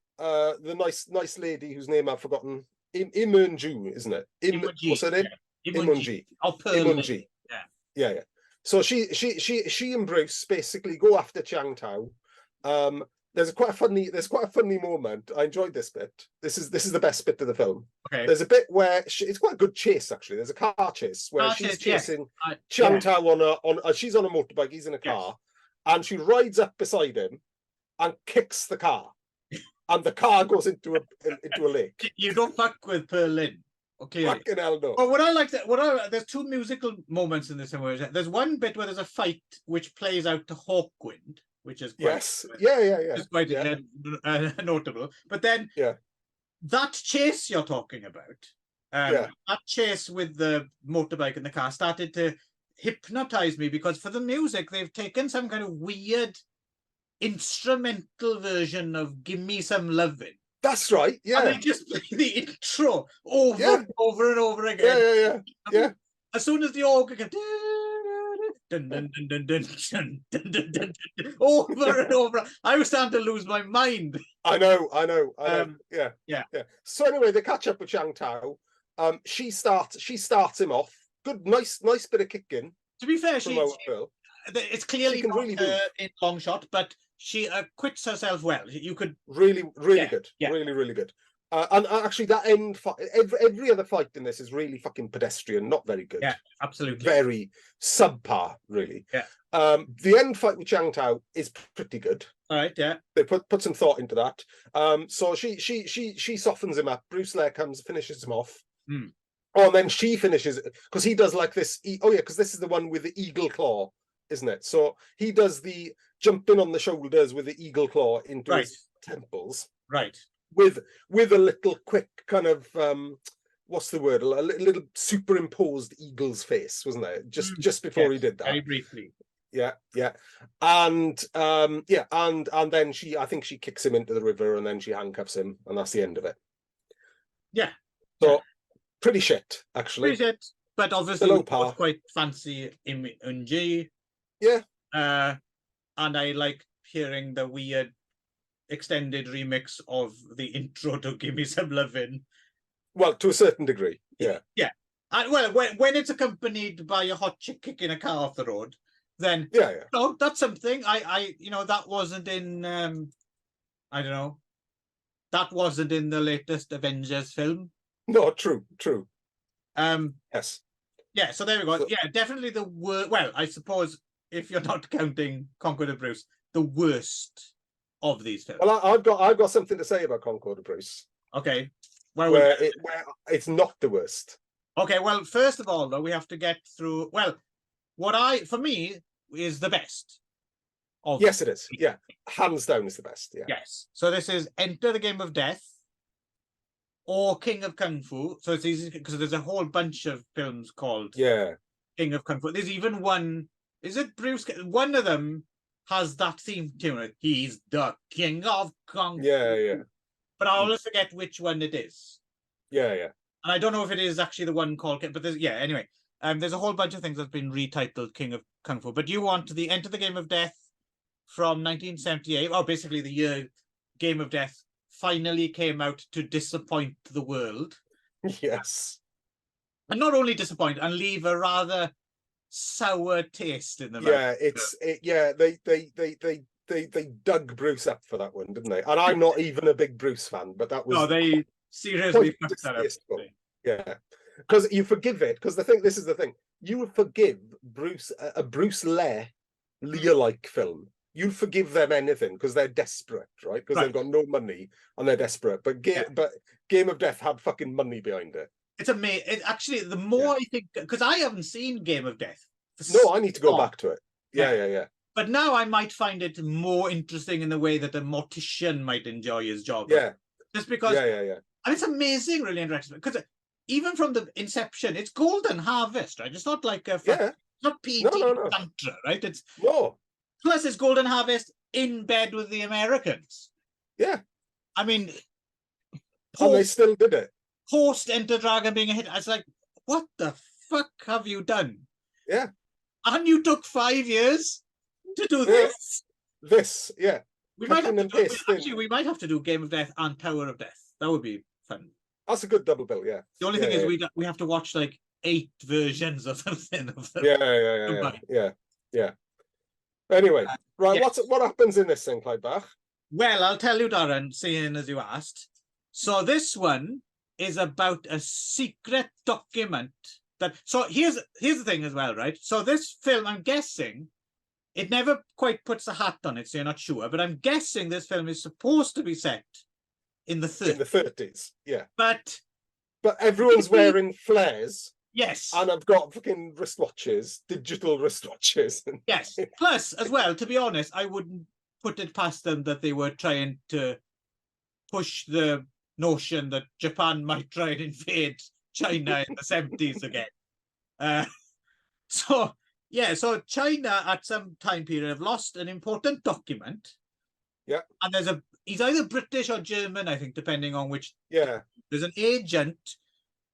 nice lady whose name I've forgotten, Im Eun-ju, isn't it? What's her name? Im Eun-ji. Eun-ji. Yeah. So she and Bruce basically go after Chang Tao. There's quite a funny moment. I enjoyed this bit. This is the best bit of the film. Okay. There's a bit where it's quite a good chase actually. There's a car chase where she's chasing Chang Tao on she's on a motorbike, he's in a car, and she rides up beside him and kicks the car, and the car goes into a lake. You don't fuck with Berlin. Okay. Fucking hell no. Well, what I like there's two musical moments in this. There's one bit where there's a fight which plays out to Hawkwind, which is quite, It's quite notable. But then that chase you're talking about, that chase with the motorbike and the car started to hypnotize me, because for the music they've taken some kind of weird instrumental version of "Give Me Some Lovin'." That's right. Yeah. And they just play the intro over and over again. Yeah. As soon as the organ goes, dun, dun, dun, dun, dun, dun, dun, dun, dun, dun, over and over. I was starting to lose my mind. I know. Yeah. Yeah. So anyway, they catch up with Chang Tao. She starts him off. Good, nice bit of kicking. To be fair, it's clearly she can not really move in long shot, but she acquits herself well. You could really good, yeah. really good. And actually, that end fight, every other fight in this is really fucking pedestrian, not very good. Yeah, absolutely. Very subpar, really. Yeah. The end fight with Chang Tao is pretty good. All right, yeah. They put some thought into that. So she softens him up. Bruce Lee comes, finishes him off. Oh, and then she finishes it because he does like this. Because this is the one with the eagle claw, isn't it? So he does the jumping on the shoulders with the eagle claw into his temples. Right. With a little quick kind of what's the word? A little superimposed eagle's face, wasn't there? Just before he did that. Very briefly. Yeah. And and then I think she kicks him into the river and then she handcuffs him, and that's the end of it. Yeah. So pretty shit, actually. Pretty shit, but obviously we both quite fancy Unji. Yeah. And I like hearing the weird extended remix of the intro to Give Me Some Lovin'. Well, to a certain degree, yeah. Yeah. And well, when it's accompanied by a hot chick kicking a car off the road, then no, that's something. I that wasn't in I don't know. That wasn't in the latest Avengers film. No, true. Yes. Yeah, so there we go. So, yeah, definitely well, I suppose if you're not counting Concord of Bruce, the worst of these films. Well, I've got something to say about Concord of Bruce. Okay. Where it's not the worst. Okay, well, first of all, though, we have to get through. Well, for me, is the best. Yes, it is. Yeah, hands down is the best. Yeah. Yes. So this is Enter the Game of Death or King of Kung Fu. So it's easy because there's a whole bunch of films called King of Kung Fu. There's even one. Is it Bruce? One of them has that theme tune. He's the King of Kung Fu. Yeah. But I always forget which one it is. Yeah. And I don't know if it is actually the one called, but anyway. There's a whole bunch of things that's been retitled King of Kung Fu. But you want the Enter the Game of Death from 1978. Well, basically the year Game of Death finally came out to disappoint the world. Yes. And not only disappoint, and leave a rather sour taste in the mouth. Yeah, they dug Bruce up for that one, didn't they? And I'm not even a big Bruce fan, but that was they seriously fucked that up. Yeah, because you forgive it. Because this is the thing, you forgive Bruce a Bruce Lee-like film. You forgive them anything because they're desperate, right? Because they've got no money and they're desperate. But Game of Death had fucking money behind it. It's amazing. Actually, the more I think, because I haven't seen Game of Death. No, I need to go back to it. Yeah. But now I might find it more interesting in the way that a mortician might enjoy his job. Yeah. Just because. Yeah. And it's amazing, really interesting. Because even from the inception, it's golden harvest, right? It's not like a. It's not PT Tantra, right? It's no. Plus, it's golden harvest in bed with the Americans. Yeah. I mean, and they still did it. Post Enter Dragon being a hit, I was like, what the fuck have you done? Yeah. And you took 5 years to do this? We might have to do Game of Death and Tower of Death. That would be fun. That's a good double bill, yeah. The only thing is we have to watch like 8 versions or something of them. Yeah. Anyway, right, what happens in this thing, Clive Bach? Well, I'll tell you, Darren, seeing as you asked. So this one is about a secret document so here's the thing as well, right? So this film, I'm guessing, it never quite puts a hat on it, so you're not sure, but I'm guessing this film is supposed to be set in the 30s. In the 30s, yeah. But everyone's wearing flares. Yes. And I've got fucking wristwatches, digital wristwatches. Yes. Plus, as well, to be honest, I wouldn't put it past them that they were trying to push the notion that Japan might try and invade China in the 70s again. So China at some time period have lost an important document. Yeah. And he's either British or German, I think, depending on which. Yeah. There's an agent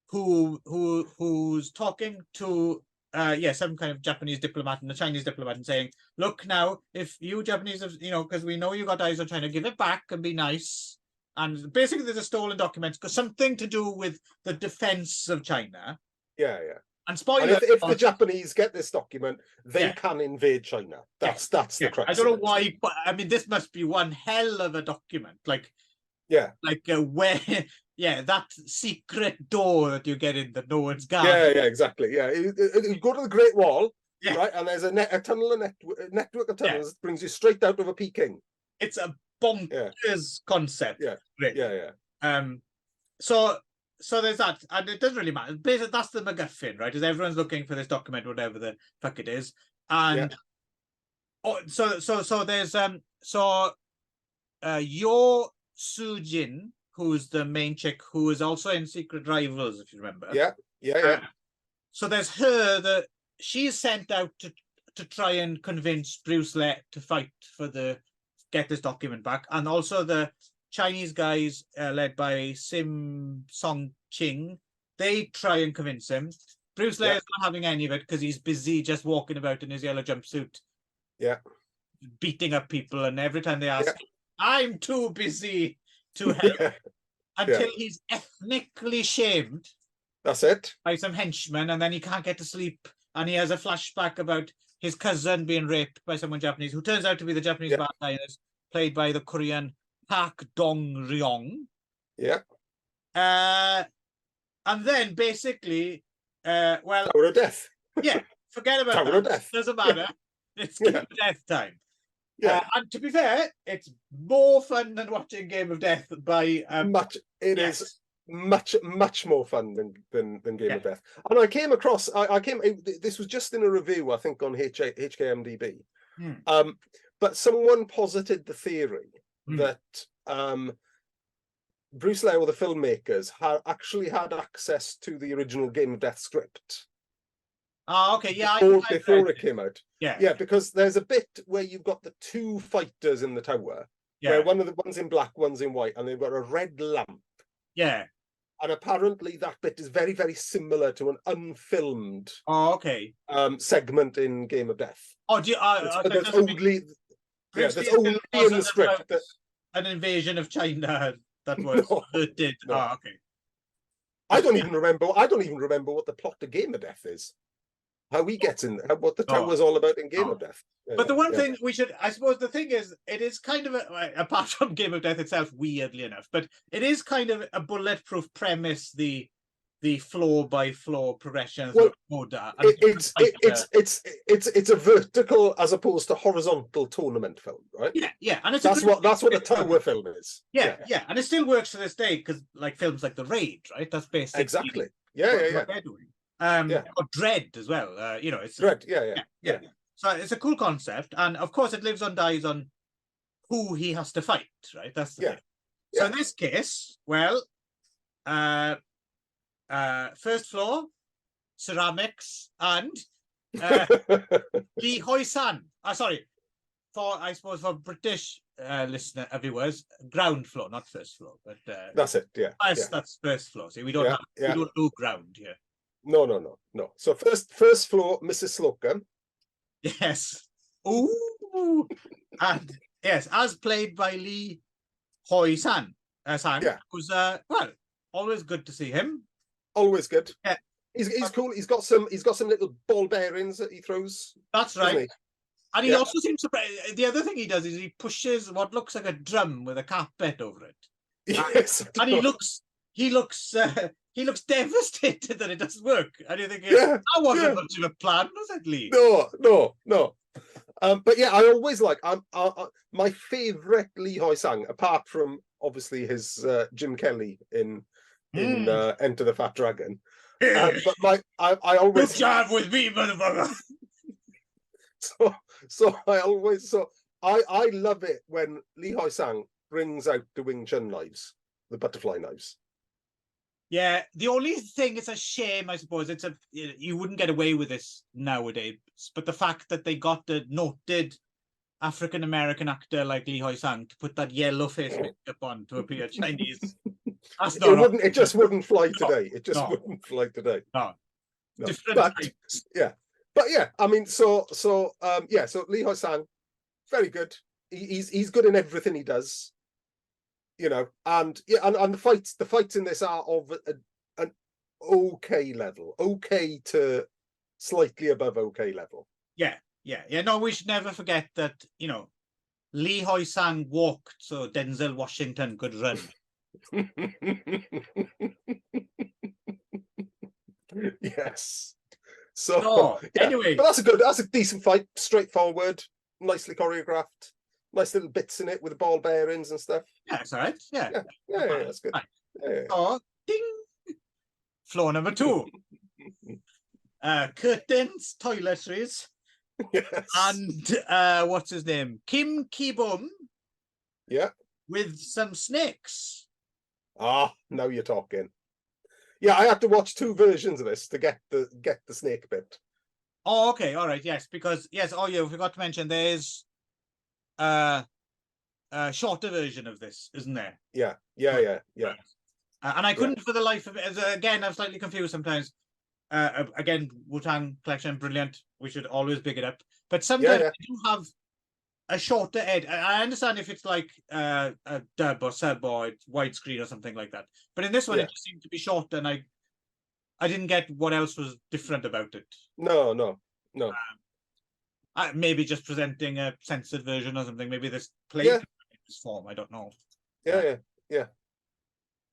who's talking to some kind of Japanese diplomat and a Chinese diplomat and saying, look now, if you Japanese have, because we know you got eyes on China, give it back and be nice. And basically there's a stolen document, because something to do with the defense of China. Yeah. And spoiler, and if the Japanese get this document, they can invade China. That's the crux. I don't know why, but I mean, this must be one hell of a document. Like where, that secret door that you get in that no one's got. Yeah, exactly. Yeah, you go to the Great Wall, right, and there's a network of tunnels that brings you straight out of a Peking. It's a bonkers concept. Yeah, really. Yeah. So there's that, and it doesn't really matter. Basically, that's the MacGuffin, right? Is everyone's looking for this document, whatever the fuck it is, and so there's Yo Soo-jin, who's the main chick, who is also in Secret Rivals, if you remember. Yeah. So there's her that she's sent out to try and convince Bruce Lee to fight for get this document back, and also the Chinese guys led by Sim Song Ching, they try and convince him. Bruce Lee is not having any of it because he's busy just walking about in his yellow jumpsuit, beating up people, and every time they ask, I'm too busy to help, until he's ethnically shamed. That's it. By some henchmen, and then he can't get to sleep, and he has a flashback about his cousin being raped by someone Japanese, who turns out to be the Japanese bad guy, and is played by the Korean Park Dong-ryong. Yeah. And then basically, Tower of Death. Yeah, forget about Tower that. of Death. Doesn't matter. It's Game of Death time. Yeah. And to be fair, it's more fun than watching Game of Death by It is much more fun than Game of Death. And I came across this was just in a review, I think, on HKMDB. But someone posited the theory that Bruce Lee or the filmmakers actually had access to the original Game of Death script. Okay, yeah. Before it came out. Yeah, because there's a bit where you've got the two fighters in the tower, where one's in black, one's in white, and they've got a red lamp. Yeah. And apparently that bit is very, very similar to an unfilmed segment in Game of Death. Oh, do you, that's only in the script. An invasion of China that was did. No. Oh, okay. I don't even remember what the plot of Game of Death is. How he gets in, what the tower's all about in Game of Death. But the one thing we should, I suppose, the thing is, it is kind of apart from Game of Death itself, weirdly enough, but it is kind of a bulletproof premise. The floor by floor progression. Well, it's a vertical as opposed to horizontal tournament film, right? Yeah, and that's what a tower film is. Yeah, and it still works to this day because, like films like The Raid, right? That's basically exactly. What they're doing. Or Dread as well. It's Dread. Yeah. So it's a cool concept, and of course, it lives and dies on who he has to fight, right? That's the thing. So in this case, well, first floor, ceramics, and Lee Hoi-san. Sorry, for British viewers, ground floor, not first floor, but that's it. That's first floor. See, we don't do ground here. No. So first floor, Mrs. Slocum. Yes. Ooh. And yes, as played by Lee Hoi-san. Who's always good to see him. Always good. Yeah. He's cool. He's got some little ball bearings that he throws. That's right. And he also seems to. The other thing he does is he pushes what looks like a drum with a carpet over it. Yes. And he looks devastated that it doesn't work. And you think, that wasn't much of a plan, was it, Lee? No. But yeah, I always like. My favourite Lee Hoi-sang, apart from obviously his Jim Kelly in Enter the Fat Dragon. But I always good job with me, motherfucker. I love it when Lee Hoi-sang brings out the Wing Chun knives, the butterfly knives. Yeah, the only thing, it's a shame, I suppose. You wouldn't get away with this nowadays, but the fact that they got the noted African American actor like Lee Hoi-sang to put that yellow face makeup on to appear Chinese. It just wouldn't fly today. It just wouldn't fly today. No. no. different types. But yeah, I mean, so Lee Hoi-sang, very good. He's good in everything he does, you know, and the fights in this are of an okay level, okay to slightly above okay level. Yeah. No, we should never forget that, you know, Lee Hoi-sang walked so Denzel Washington could run. Yes. So anyway, but that's a decent fight, straightforward, nicely choreographed, nice little bits in it with the ball bearings and stuff. Yeah, it's all right. Yeah, that's good. Right. Yeah. So, ding. Floor number 2. Curtains, toiletries, Yes. and what's his name? Kim Ki-bum. Yeah. With some snakes. Ah, now you're talking. Yeah, I had to watch 2 versions of this to get the snake bit. Oh, okay, all right, yes, because yes, you forgot to mention there's a shorter version of this, isn't there? Yeah. And I couldn't for the life of it. Again, I'm slightly confused sometimes. Again, Wu-Tang Collection, brilliant. We should always big it up. But sometimes they do have a shorter edit. I understand if it's like a dub or sub or it's widescreen or something like that. But in this one, it just seemed to be shorter, and I didn't get what else was different about it. No. Maybe just presenting a censored version or something. Maybe this played in this form. I don't know. Yeah.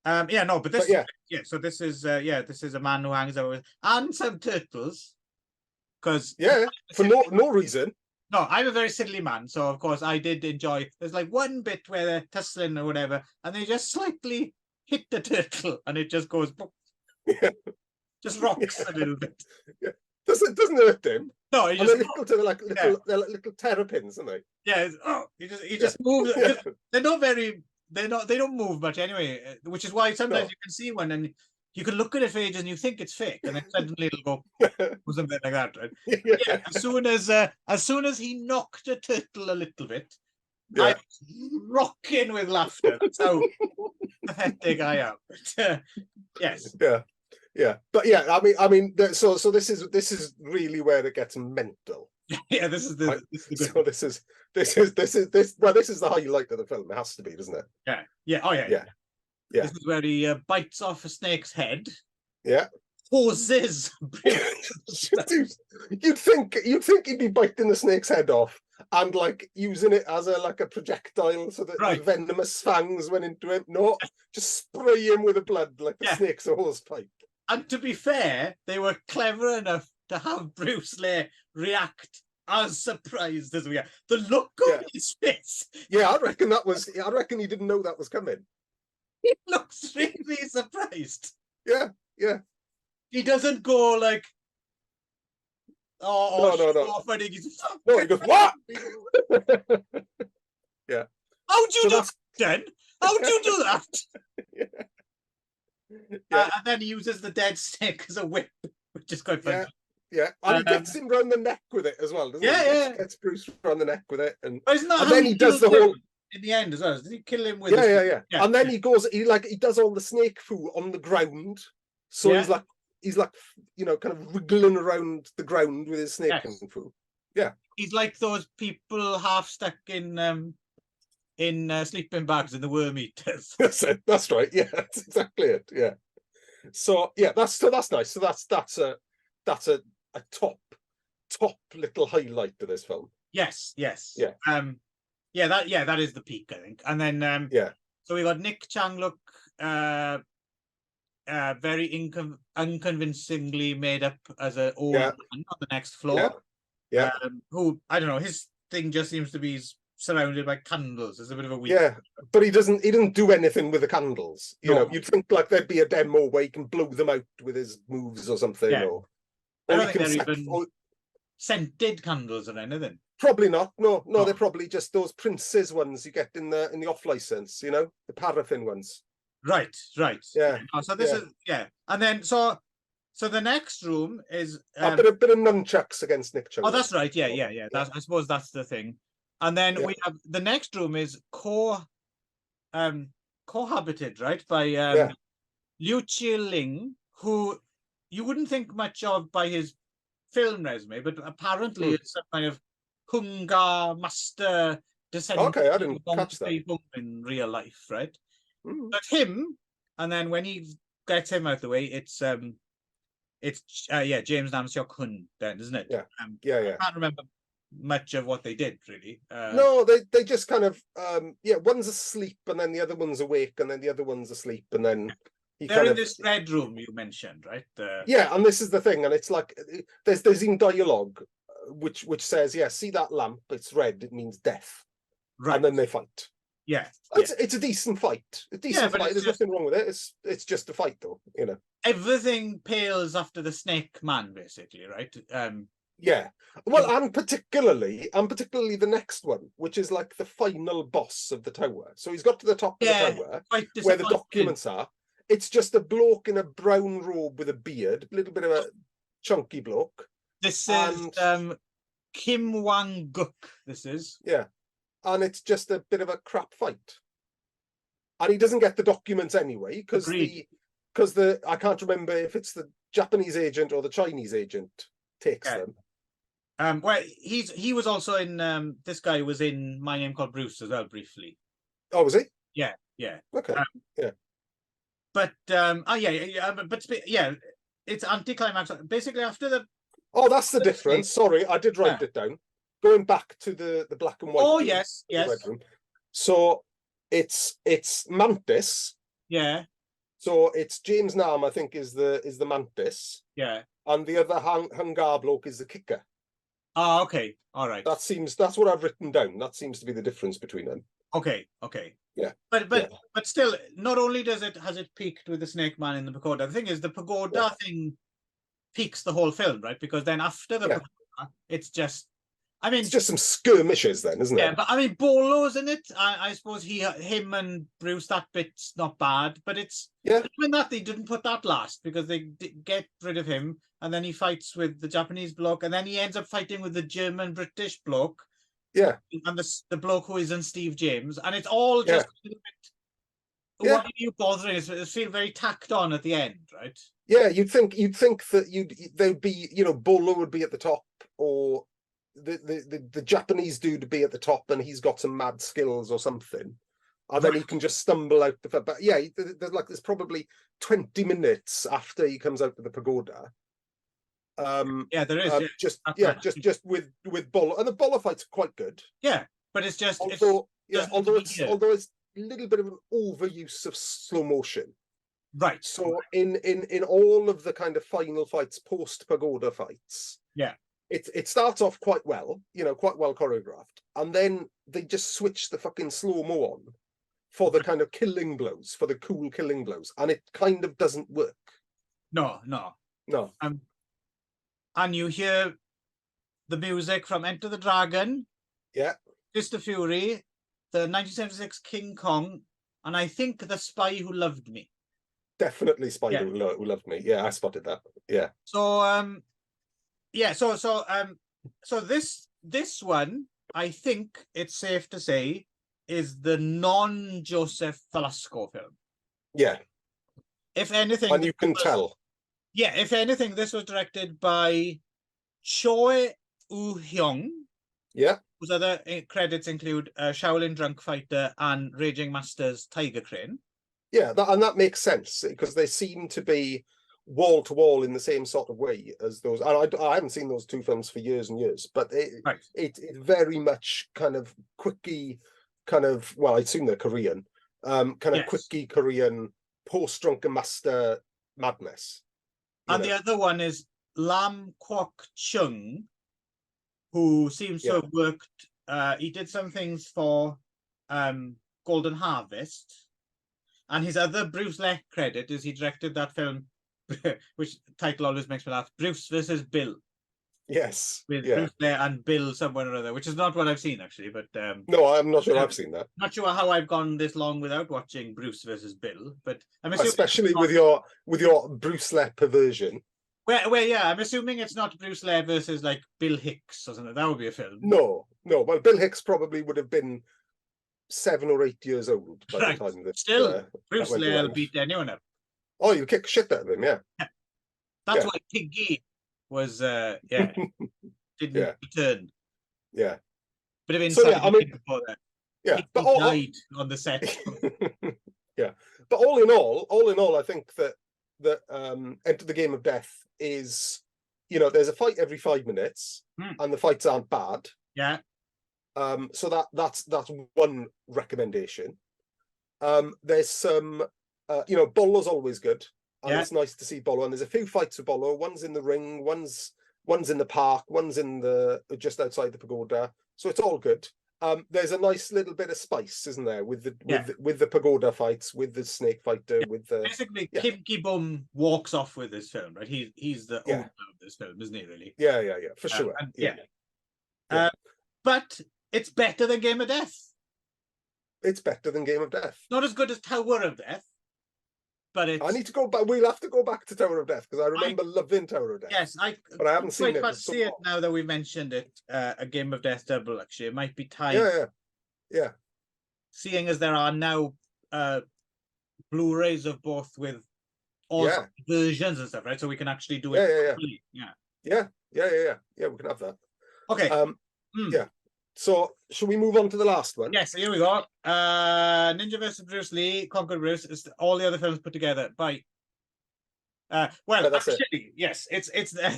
No, but this, so this is this is a man who hangs out with and some turtles, because for no reason. No, I'm a very silly man, so of course I did enjoy. There's like one bit where they're tussling or whatever, and they just slightly hit the turtle, and it just goes, just rocks a little bit. Yeah, doesn't hurt them. No, he just they're like little terrapins, aren't they? Yeah, he just moves. They're not very. They don't move much anyway, which is why sometimes you can see one and you can look at it for ages and you think it's fake, and then suddenly it'll go or something like that, right? Yeah. As soon as he knocked a turtle a little bit, I was rocking with laughter. That's how pathetic I am. But, yes. Yeah. But yeah, I mean, so this is really where it gets mental. Yeah, this is the good. So this is the highlight of the film. It has to be, doesn't it? Yeah. Oh yeah. This is where he bites off a snake's head. Yeah. Poses. You'd think he'd be biting the snake's head off and like using it as a projectile so that the venomous fangs went into him. No, just spray him with the blood like the snake's a hose pipe. And to be fair, they were clever enough to have Bruce Lee react as surprised as we are. The look on his face. Yeah, I reckon he didn't know that was coming. He looks really surprised. Yeah. He doesn't go like, no. No, he goes, what? Yeah. How'd you do that then? How'd you do that? And then he uses the dead snake as a whip, which is quite funny. Yeah, and he gets him round the neck with it as well, doesn't he? Gets Bruce round the neck with it, and then he does the whole in the end as well. Does he kill him with? Yeah. And then he goes, he does all the snake foo on the ground, so he's like kind of wriggling around the ground with his snake foo. Yeah, he's like those people half stuck in sleeping bags in the worm eaters. That's it. That's right. Yeah, that's exactly it. Yeah. So that's nice. So that's a top little highlight to this film. Yes. Yeah. That is the peak, I think. And then so we got Nick Chang-look very unconvincingly made up as an old man on the next floor. Yeah. Who, I don't know, his thing just seems to be surrounded by candles. It's a bit of a weird. Yeah, but he doesn't do anything with the candles. You know, you'd think like there'd be a demo where he can blow them out with his moves or something. Yeah. Or I don't think they're even scented candles or anything. Probably not. No, they're probably just those Prince's ones you get in the off license. You know, the paraffin ones. Right. Yeah. So this is and then so the next room is a bit of nunchucks against Nick Chang. Oh, that's right. Yeah. I suppose that's the thing. And then we have the next room is cohabited, right, by Liu Chi-ling, who you wouldn't think much of by his film resume, but apparently it's some kind of Hungar master descendant. Okay, I didn't catch that. In real life, right? Mm. But him, and then when he gets him out of the way, it's James Namseok Hun, then, isn't it? Yeah. I can't remember much of what they did really. No, they just kind of one's asleep and then the other one's awake and then the other one's asleep and then they're in this red room you mentioned, right? Yeah, and this is the thing, and it's like there's even dialogue which says, yeah, see that lamp, it's red, it means death. Right. And then they fight. Yeah. It's a decent fight. A decent fight. There's nothing wrong with it. It's just a fight though, you know. Everything pales after the snake man, basically, right? Yeah. Well, and particularly the next one, which is like the final boss of the tower. So he's got to the top of the tower where the documents are. It's just a bloke in a brown robe with a beard, a little bit of a chunky bloke. This is Kim Wang-guk, this is. Yeah. And it's just a bit of a crap fight. And he doesn't get the documents anyway, because I can't remember if it's the Japanese agent or the Chinese agent takes them. Well, he was also in this guy was in My Name Called Bruce as well, briefly. Oh, was he? Yeah. Okay. But it's anticlimax. Basically, after the that's the difference. Sorry, I did write it down. Going back to the black and white. Oh yes. Bedroom. So it's Mantis. Yeah. So it's James Nam, I think, is the Mantis. Yeah. And the other Hungar bloke is the kicker. Oh, okay. All right. That's what I've written down. That seems to be the difference between them. Okay. Yeah. But still, not only has it peaked with the Snake Man in the pagoda. The thing is, the pagoda thing peaks the whole film, right? Because then after the pagoda, it's just. I mean, it's just some skirmishes then, isn't it? Yeah, but I mean, Bolo's in it. I suppose him and Bruce, that bit's not bad, but it's even that they didn't put that last because they get rid of him, and then he fights with the Japanese bloke, and then he ends up fighting with the German-British bloke. Yeah, and the bloke who is in Steve James, and it's all just a little bit. Why are you bothering? It feels very tacked on at the end, right? Yeah, you'd think that they'd be, Bolo would be at the top, or the Japanese dude would be at the top, and he's got some mad skills or something, and then he can just stumble out the. But yeah, there's probably 20 minutes after he comes out of the pagoda. There is. Just with Bolo, and the Bolo fight's quite good. Yeah, but it's just although it's a little bit of an overuse of slow motion. Right. So in all of the kind of final fights, post pagoda fights, it starts off quite well, quite well choreographed, and then they just switch the fucking slow-mo on for the kind of killing blows, for the cool killing blows, and it kind of doesn't work. No. And you hear the music from Enter the Dragon, Mr. Fury, the 1976 King Kong, and I think The Spy Who Loved Me. Definitely Spy Who Loved Me. Yeah, I spotted that. Yeah. So this one, I think it's safe to say, is the non-Joseph Velasco film. Yeah. If anything, and you can tell. Yeah, if anything, this was directed by Choi Woo-hyung. Yeah. Whose other credits include Shaolin Drunk Fighter and Raging Masters Tiger Crane. Yeah, that makes sense, because they seem to be wall to wall in the same sort of way as those. And I haven't seen those two films for years and years, but it very much kind of quickie, well, I assume they're Korean, of quickie Korean post-Drunken Master madness. And the other one is Lam Kwok Chung, who seems to have worked. He did some things for Golden Harvest, and his other Bruce Lee credit is he directed that film, which title always makes me laugh, Bruce versus Bill. Yes, with Bruce Lee and Bill somewhere or other, which is not what I've seen actually. But no, I'm not sure I've seen that. Not sure how I've gone this long without watching Bruce versus Bill, but I'm assuming especially with your Bruce Lee perversion. Well, yeah, I'm assuming it's not Bruce Lee versus like Bill Hicks or something. That would be a film. No. Well, Bill Hicks probably would have been 7 or 8 years old by the time that. Still, Bruce Lee will beat anyone up. Oh, you kick shit out of him, yeah. That's why Piggy was didn't return. Yeah. Bit of inside before that. Yeah, but but died on the set. Yeah, but all in all, I think that Enter the Game of Death is, there's a fight every 5 minutes, and the fights aren't bad. Yeah. So that's one recommendation. There's some, Bolo's always good, and it's nice to see Bolo. And there's a few fights with Bolo. One's in the ring, one's in the park, one's in the just outside the pagoda. So it's all good. There's a nice little bit of spice, isn't there, with the pagoda fights, with the snake fighter, with the basically Kim Ki-bum walks off with this film, right? He's the owner of this film, isn't he? Really? Yeah, for sure. But it's better than Game of Death. It's better than Game of Death. Not as good as Tower of Death, but it's... I need to go back. We'll have to go back to Tower of Death, because I remember loving Tower of Death. Yes, but I haven't seen it. See it now that we mentioned it. A Game of Death double, actually. It might be time. Yeah. Seeing as there are now Blu-rays of both with all versions and stuff, right? So we can actually do it. Yeah. We can have that. Okay. Yeah. So, should we move on to the last one? Yes, here we go. Ninja vs. Bruce Lee, Concord Bruce. It's all the other films put together. Bye. Actually, yes, it's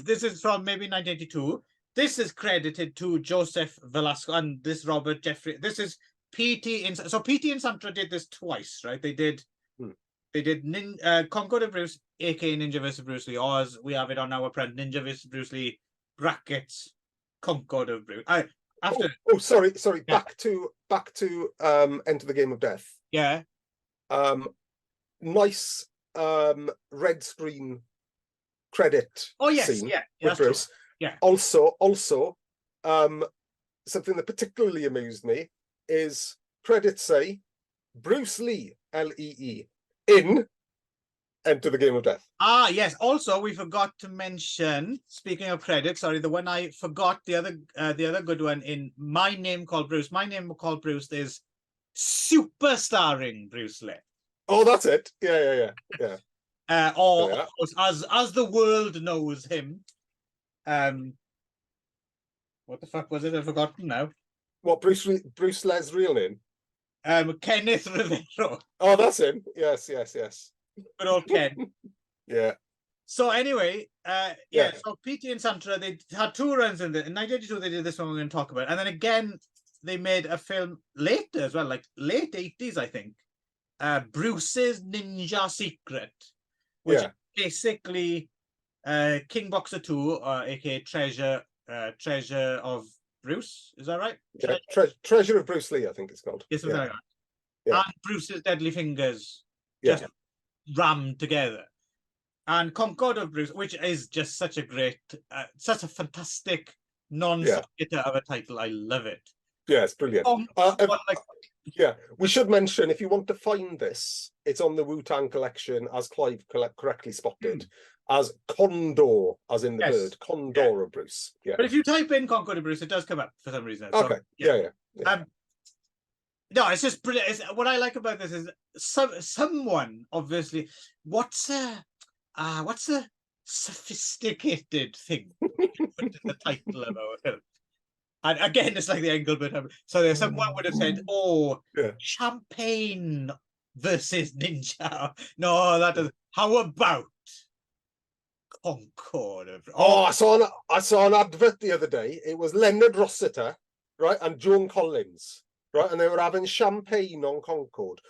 this is from maybe 1982. This is credited to Joseph Velasco and this Robert Jeffrey. This is P.T. So P.T. and Santra did this twice, right? They did Concord and Bruce, aka Ninja vs. Bruce Lee, or as we have it on our print, Ninja vs. Bruce Lee brackets Concord of Bruce. Sorry. Yeah. Back to Enter the Game of Death. Yeah. Nice red screen credit. Oh yes, scene with Bruce. True. Yeah. Also, something that particularly amused me is credits say Bruce Lee, Lee, in Enter the Game of Death. Ah, yes. Also, we forgot to mention, speaking of credits, sorry, the one I forgot, the other good one in My Name Called Bruce. My Name Called Bruce is super starring Bruce Lee. Oh, that's it. Yeah. Of course, as the world knows him. What the fuck was it? I've forgotten now. What, Bruce Lee's real name? Kenneth Rivero. Oh, that's him. Yes. Good old Ken. Yeah. So anyway, so P.T. and Santra, they had 2 runs in 1982. They did this one we're going to talk about, and then again they made a film later as well, like late 80s, I think. Bruce's Ninja Secret, which is basically King Boxer 2, aka Treasure of Bruce. Is that right? Yeah, Treasure of Bruce Lee, I think it's called. Yes, something like that. Yeah. And Bruce's Deadly Fingers just rammed together. And Concord of Bruce, which is just such a great, such a fantastic non-sequitur of a title. I love it. Yeah, it's brilliant. We should mention, if you want to find this, it's on the Wu-Tang collection, as Clive correctly spotted, as Condor, as in the bird, Condor of Bruce. Yeah. But if you type in Concord of Bruce, it does come up for some reason. Okay. So, yeah. No, it's just brilliant. What I like about this is someone obviously. What's a sophisticated thing to put in the title of our film? And again, it's like the Engelbert. So someone would have said, champagne versus ninja. No, that doesn't. How about Concord? I saw an advert the other day. It was Leonard Rossiter, right, and Joan Collins, right, and they were having champagne on Concord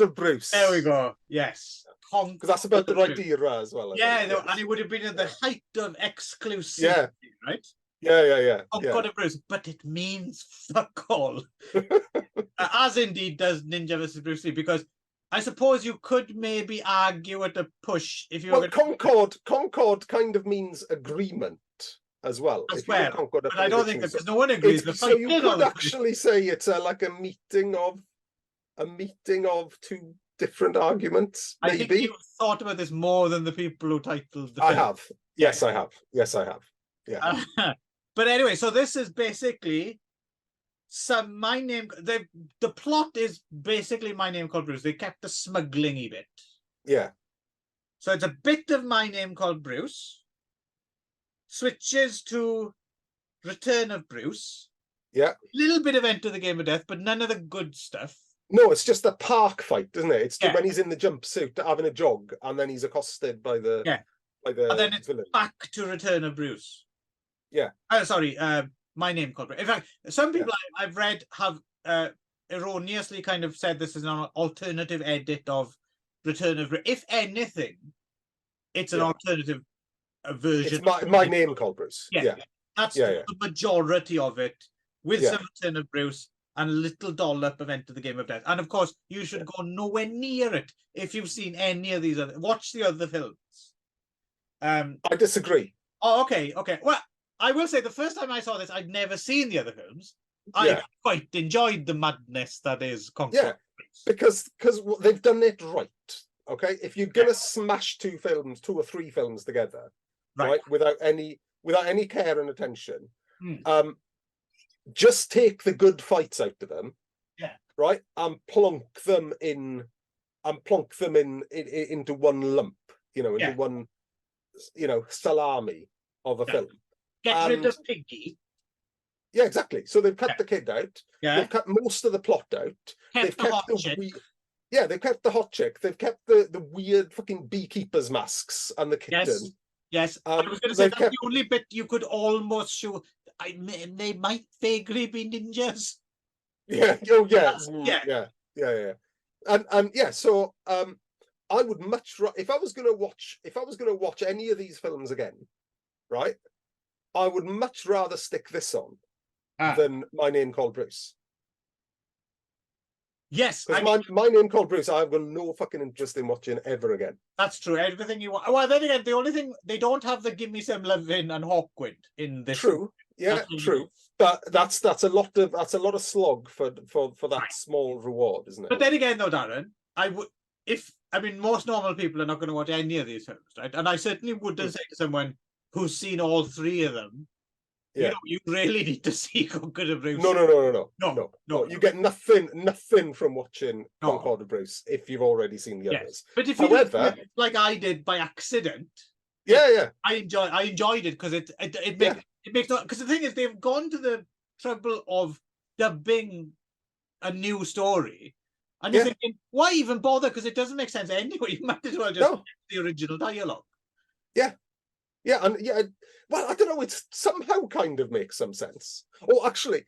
of Bruce. There we go. Yes. Because that's about the right era as well. And it would have been at the height of exclusivity, right? Yeah. Concord of Bruce, but it means fuck all. As indeed does Ninja vs. Bruce Lee, because I suppose you could maybe argue at a push if you were Concord kind of means agreement as well. But I don't think that, because no one agrees. So you could actually say it's like a meeting of 2 different arguments. Maybe. I think you've thought about this more than the people who titled the film. I have. Yes, I have. Yeah. But anyway, so this is basically the plot is basically My Name Called Bruce. They kept the smuggling-y bit. Yeah. So it's a bit of My Name Called Bruce, switches to Return of Bruce. Yeah. A little bit of Enter the Game of Death, but none of the good stuff. No, it's just a park fight, isn't it? It's Yeah. when he's in the jumpsuit having a jog, and then he's accosted by the And then it's villain. back to Return of Bruce. Yeah. Sorry, My Name Called Bruce. In fact, some people I've read have erroneously kind of said this is an alternative edit of Return of Bruce. If anything, it's an alternative version. It's my Name Called Bruce. Yeah. That's the majority of it, with some Return of Bruce and a little dollop of Enter the Game of Death. And of course, you should go nowhere near it if you've seen any of these other. Watch the other films. I disagree. Oh, okay. Well, I will say the first time I saw this, I'd never seen the other films. I quite enjoyed the madness that is Concord. Yeah, because they've done it right. Okay, if you're gonna smash two or three films together, right, without any care and attention, just take the good fights out of them, right, and plonk them into one lump, into one, salami of a film. Get rid of Piggy. Yeah, exactly. So they've cut the kid out. Yeah. They've cut most of the plot out. They've kept they've kept the hot chick. They've kept the weird fucking beekeepers' masks and the kitten. Yes. I was going to say that's the only bit you could almost show. They might vaguely be ninjas. Yeah. Oh, yeah. Yeah. And yeah. So I would much if I was going to watch any of these films again, right? I would much rather stick this on than My Name Called Bruce. Yes, my Name Called Bruce, I've got no fucking interest in watching ever again. That's true. Everything you want. Well, then again, the only thing they don't have the Give Me Some Lovin' and Hawkwind in this. True, yeah, true. But that's a lot of slog for that small reward, isn't it? But then again, though, Darren, most normal people are not going to watch any of these films, right? And I certainly wouldn't say to someone who's seen all three of them, you really need to see Concord of Bruce. No. You get nothing from watching Concord of Bruce if you've already seen the others. But if you like I did by accident, I enjoyed it because it makes no, because the thing is they've gone to the trouble of dubbing a new story, and you're thinking, why even bother? Because it doesn't make sense anyway. You might as well just the original dialogue. Yeah, well, I don't know. It somehow kind of makes some sense. Or actually,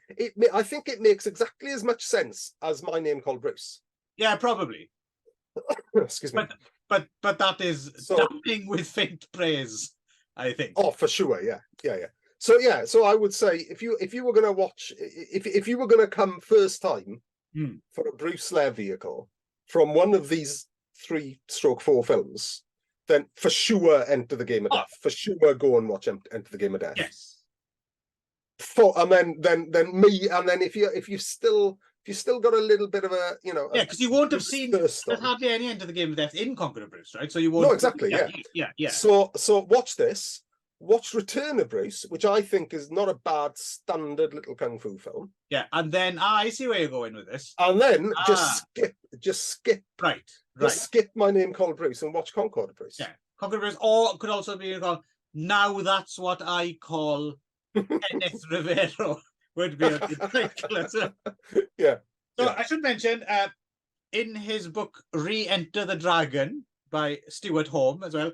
I think it makes exactly as much sense as My Name Called Bruce. Yeah, probably. Excuse me. But that is dabbling with faint praise, I think. Oh, for sure. Yeah. So I would say if you were going to watch, if you were going to come first time for a Bruce Lee vehicle from one of these 3/4 films, then for sure Enter the Game of Death. For sure go and watch Enter the Game of Death. Yes. And then me, and then if you still got a little bit of a because you won't have seen there's hardly any Enter the Game of Death in Concord of Bruce, right? So you won't. No, exactly. Yeah. So watch this. Watch Return of Bruce, which I think is not a bad standard little kung fu film. Yeah, and then I see where you're going with this. And then just skip. Right. Just skip My Name Called Bruce and watch Concord of Bruce. Yeah, Concord of Bruce, or could also be called Now That's What I Call Kenneth Rivero. Would be a title. Yeah. So I should mention, in his book Re-Enter the Dragon by Stuart Home as well,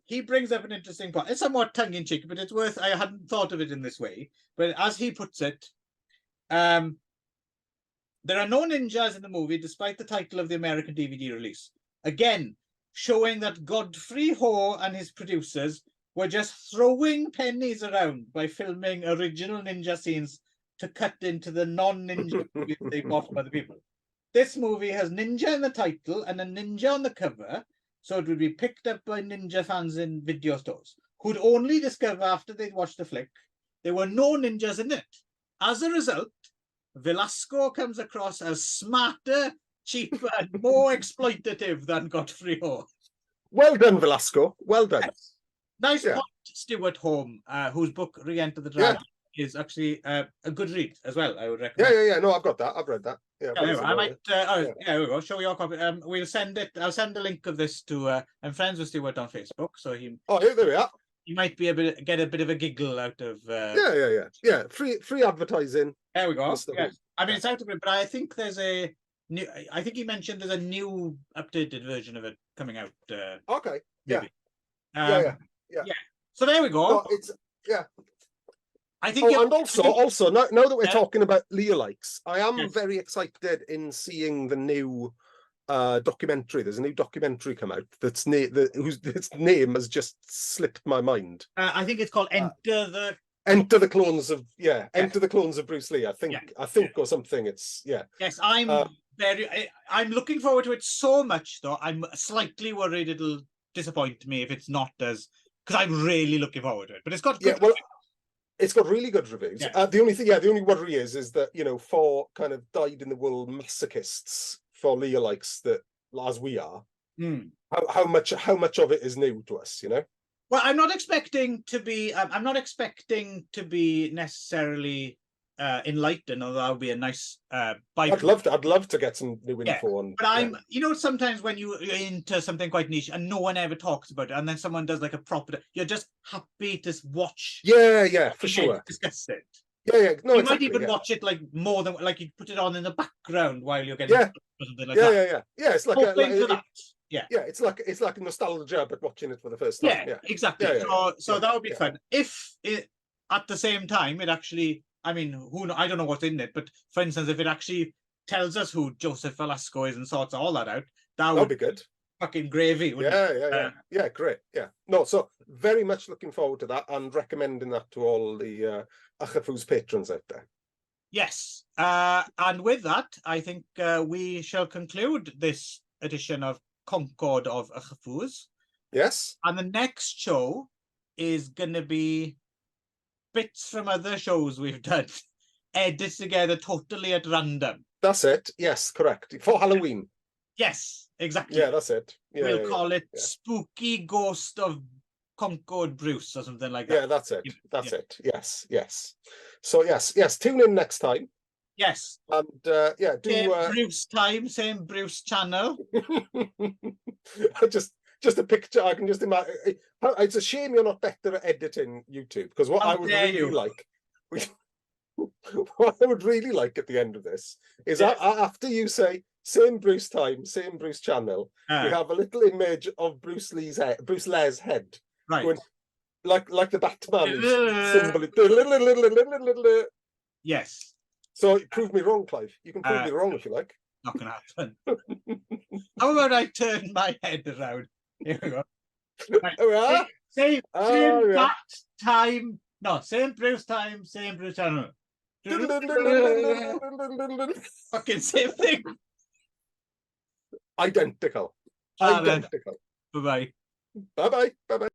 he brings up an interesting point. It's somewhat tongue-in-cheek, but it's worth. I hadn't thought of it in this way, but as he puts it, there are no ninjas in the movie, despite the title of the American DVD release. Again, showing that Godfrey Ho and his producers were just throwing pennies around by filming original ninja scenes to cut into the non-ninja movies they bought by the people. This movie has ninja in the title and a ninja on the cover, so it would be picked up by ninja fans in video stores, who'd only discover after they'd watched the flick there were no ninjas in it. As a result, Velasco comes across as smarter, cheaper, and more exploitative than Godfrey Ho. Well done, Velasco. Well done. Yes. Nice point, Stuart Home, whose book Re-Enter the Dragon is actually a good read as well, I would recommend. Yeah. No, I've got that. I've read that. Yeah, Anyway, I might. yeah. There we go. Show your copy. We'll send it. I'll send a link of this to. I'm friends with Stuart on Facebook, so Oh, yeah, there we are. he might be able to get a bit of a giggle out of. Yeah. Free advertising. There we go. Mr. Yeah. Who. I mean, it's out of it, but I think there's a new. I think he mentioned there's a new updated version of it coming out. Okay. Maybe. Yeah. So there we go. No, it's I think. and also now that we're Yeah. talking about Leah likes, I am Yes. very excited in seeing the new documentary. There's a new documentary come out that's its name has just slipped my mind. I think it's called Enter the Clones of Enter the Clones of Bruce Lee. I think or something. It's Yes, I'm looking forward to it so much, though. I'm slightly worried it'll disappoint me if it's not as, because I'm really looking forward to it. But it's got good reviews. It's got really good reviews. Yeah. The only worry is that, you know, for kind of dyed in the wool masochists, for Leah likes that as we are, how much of it is new to us, you know? Well, I'm not expecting to be. I'm not expecting to be necessarily enlightened, although that would be a nice. I'd love to get some new info on. But you know, sometimes when you're into something quite niche and no one ever talks about it, and then someone does like a proper, you're just happy to watch. Yeah, for sure. Discuss it. Yeah. No, you might even watch it like more than like you put it on in the background while you're getting something like that. Yeah. It's like Yeah, it's like nostalgia, but watching it for the first time. Yeah, exactly. So that would be fun. If it at the same time it actually, I mean, I don't know what's in it, but for instance, if it actually tells us who Joseph Velasco is and sorts all that out, that would be good. Fucking gravy. Yeah, great. Yeah, no, so very much looking forward to that and recommending that to all the Ychyfus patrons out there. Yes, and with that, I think we shall conclude this edition of Concord of Ychyfus. Yes. And the next show is going to be bits from other shows we've done, edited together totally at random. That's it. Yes, correct. For Halloween. Yes, exactly. Yeah, that's it. Yeah, we'll call it Spooky Ghost of Concord Bruce or something like that. Yeah, that's it. That's it. Yes. So yes, tune in next time. Yes. And same Bruce time, same Bruce channel. Just a picture. I can just imagine. It's a shame you're not better at editing YouTube, because what I would really like, what I would really like at the end of this is after you say same Bruce time, same Bruce channel, we have a little image of Bruce Lee's head, right? Going, like the Batman symbol. Yes. So prove me wrong, Clive. You can prove me wrong if you like. Not gonna happen. How about I turn my head around? Here we go. Right. Same bat time. No, same Bruce time, same Bruce channel. Fucking same thing. Identical. Identical. Bye-bye. Bye-bye. Bye-bye.